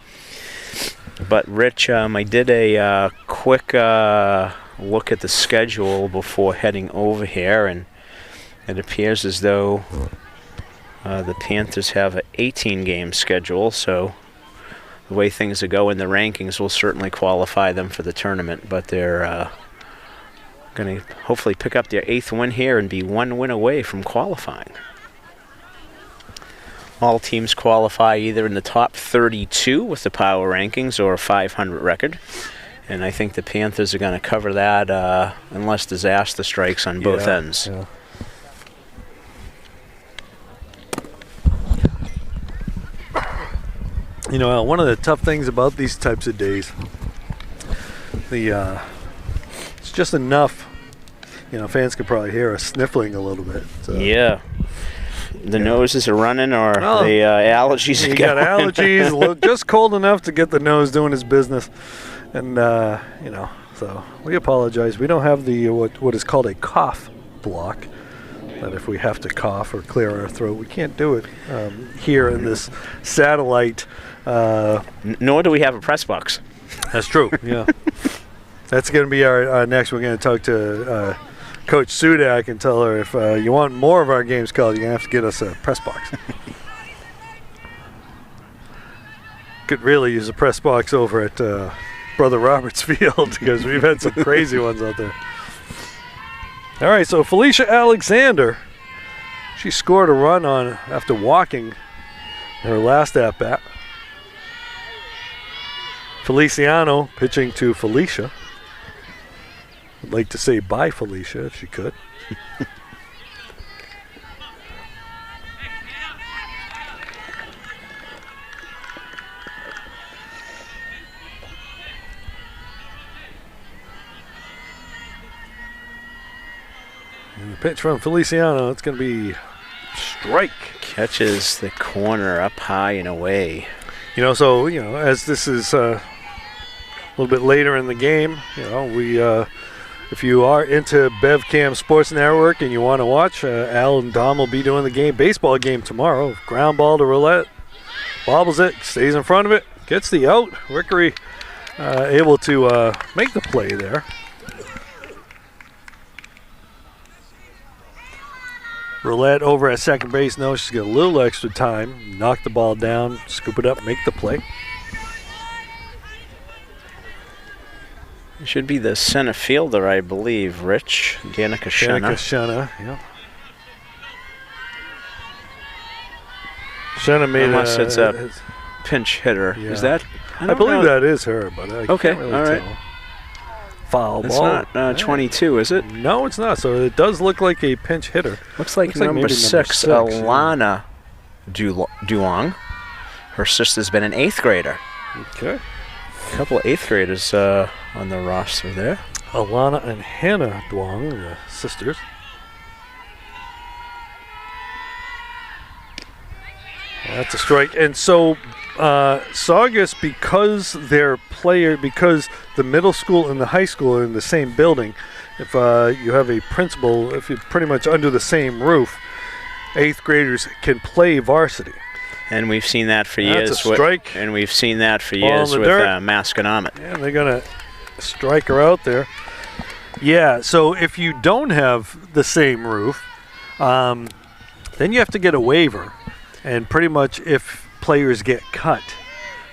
But, Rich, I did a quick look at the schedule before heading over here, and it appears as though the Panthers have an 18-game schedule, so the way things are going, the rankings will certainly qualify them for the tournament, but they're going to hopefully pick up their 8th win here and be 1 win away from qualifying. All teams qualify either in the top 32 with the power rankings or a 500 record. And I think the Panthers are going to cover that unless disaster strikes on both ends.
Yeah. You know, one of the tough things about these types of days, it's just enough. You know, fans could probably hear us sniffling a little bit. So.
Yeah. The noses are running, or the allergies are going.
You got allergies, just cold enough to get the nose doing its business. And, you know, so we apologize. We don't have the what is called a cough block, that if we have to cough or clear our throat, we can't do it here in this satellite.
Nor do we have a press box.
That's true, yeah. That's going to be our next. We're going to talk to Coach Sudak and tell her if you want more of our games called, you're going to have to get us a press box. Could really use a press box over at Brother Roberts Field because we've had some crazy ones out there. All right, so Felicia Alexander, she scored a run on after walking her last at-bat. Feliciano pitching to Felicia. I'd like to say bye, Felicia, if she could. And the pitch from Feliciano. It's going to be strike.
Catches the corner up high and away.
As this is a little bit later in the game, we if you are into BevCam Sports Network and you want to watch, Al and Dom will be doing the baseball game tomorrow. Ground ball to Roulette, bobbles it, stays in front of it, gets the out. Wickery able to make the play there. Roulette over at second base. No, she's got a little extra time. Knock the ball down, scoop it up, make the play.
It should be the center fielder, I believe, Rich. Danica Shenna.
Yeah. Shenna made
unless it's a pinch hitter.
Yeah.
Is that?
I believe that is her, but I can't really
all right.
tell. Foul
it's
ball.
It's not 22, is it?
No, it's not. So it does look like a pinch hitter.
Looks like number 6, Alana Duong. Her sister's been an 8th grader.
Okay.
A couple of 8th graders on the roster there.
Alana and Hannah Duong, the sisters. That's a strike. And so Saugus, because the middle school and the high school are in the same building, if you have a principal, if you're pretty much under the same roof, 8th graders can play varsity.
And we've seen that for years.
That's a strike.
And we've seen that for years with Masconomet.
Yeah, they're going to strike her out there. Yeah, so if you don't have the same roof, then you have to get a waiver. And pretty much if players get cut,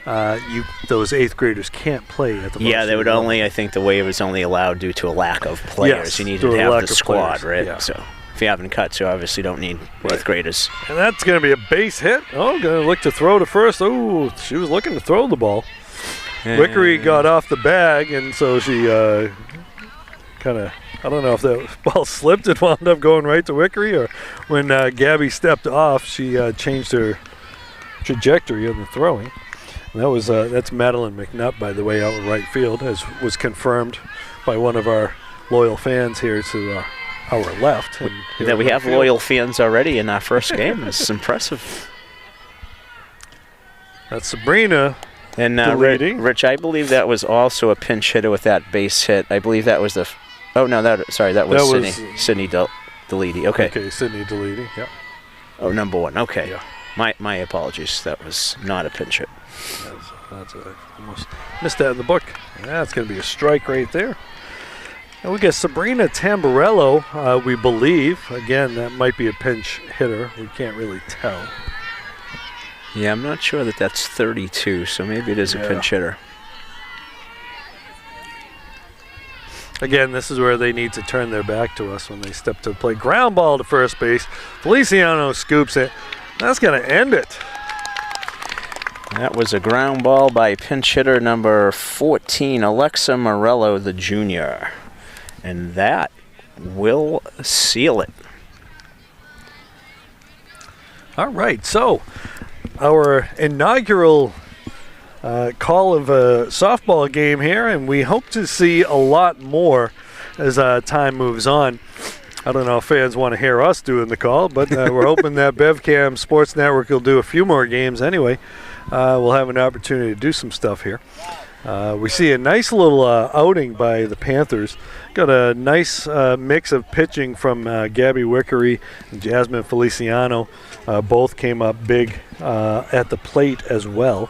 those 8th graders can't play at the
Yeah, they would
level.
I think the waiver is only allowed due to a lack of players.
Yes,
you need to have the squad, right?
Yeah.
So if you haven't cut, you obviously don't need 8th graders.
And that's going to be a base hit. Oh, going to look to throw to first. Oh, she was looking to throw the ball. Wickery got off the bag, and so she kind of, I don't know if that ball slipped and wound up going right to Wickery, or when Gabby stepped off, she changed her trajectory in the throwing. And that was that's Madeline McNutt, by the way, out in right field, as was confirmed by one of our loyal fans here to our left.
That we have loyal fans already in our first game. It's impressive.
That's Sabrina.
And Rich, I believe that was also a pinch hitter with that base hit. I believe that was that was Sydney Deledy. Okay.
Okay, Sydney Deledy. Yeah.
Oh, number 1. Okay.
Yeah.
My apologies. That was not a pinch hit.
Almost missed that in the book. That's going to be a strike right there. And we got Sabrina Tamburello, we believe. Again, that might be a pinch hitter. We can't really tell.
Yeah, I'm not sure that that's 32, so maybe it is a pinch hitter.
Again, this is where they need to turn their back to us when they step to play. Ground ball to first base. Feliciano scoops it. That's going to end it.
That was a ground ball by pinch hitter number 14, Alexa Morello, the junior. And that will seal it.
All right, so our inaugural call of a softball game here, and we hope to see a lot more as time moves on. I don't know if fans want to hear us doing the call, but we're hoping that BevCam Sports Network will do a few more games anyway. We'll have an opportunity to do some stuff here. We see a nice little outing by the Panthers. Got a nice mix of pitching from Gabby Wickery and Jasmine Feliciano. Both came up big at the plate as well.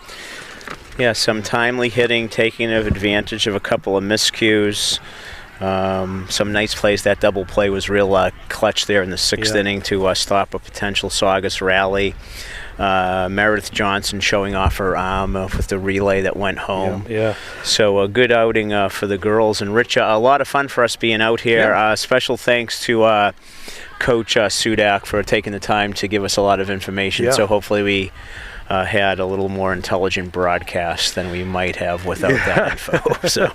Yeah, some timely hitting, taking advantage of a couple of miscues. Some nice plays. That double play was real clutch there in the 6th inning to stop a potential Saugus rally. Meredith Johnson showing off her arm with the relay that went home.
Yeah.
So a good outing for the girls. And Rich, a lot of fun for us being out here.
Yeah.
Special thanks to Coach Sudak for taking the time to give us a lot of information.
Yeah.
So hopefully we had a little more intelligent broadcast than we might have without that info. So.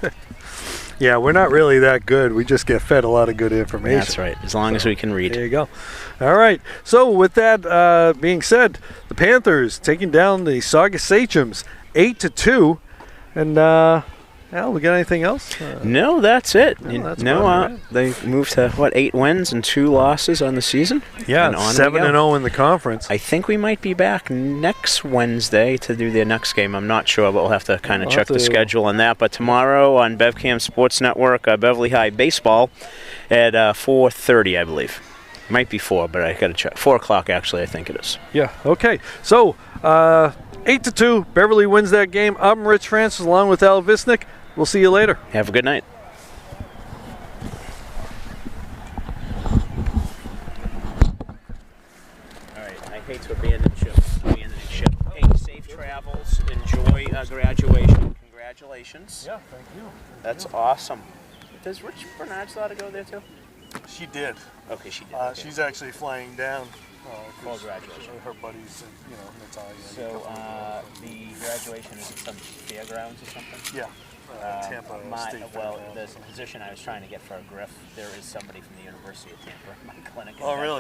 Yeah, we're not really that good. We just get fed a lot of good information.
That's right, as long as we can read.
There you go. All right. So with that being said, the Panthers taking down the Saugus Sachems 8-2. And Al, we got anything else?
No, that's it.
No, that's about it, right?
They moved to, 8 wins and 2 losses on the season?
Yeah,
And on
7-0 in the conference.
I think we might be back next Wednesday to do their next game. I'm not sure, but we'll have to kind of check the schedule on that. But tomorrow on BevCam Sports Network, Beverly High Baseball at 4:30, I believe. Might be 4, but I got to check. 4 o'clock, actually, I think it is.
Yeah, okay. So, 8-2, Beverly wins that game. I'm Rich Francis along with Al Visnick. We'll see you later.
Have a good night. All right, I hate to abandon ship. Hey, safe travels. Enjoy graduation. Congratulations.
Yeah, thank you.
That's awesome. Does Rich Bernard's daughter go there too?
She did.
Okay, she did. Okay.
She's actually flying down.
Congratulations.
Her buddies, Natalia.
So the graduation is at some fairgrounds or something?
Yeah. Tampa State
well,
Fairgrounds.
the position I was trying to get for a Griff, there is somebody from the University of Tampa in my clinic.
Oh, really?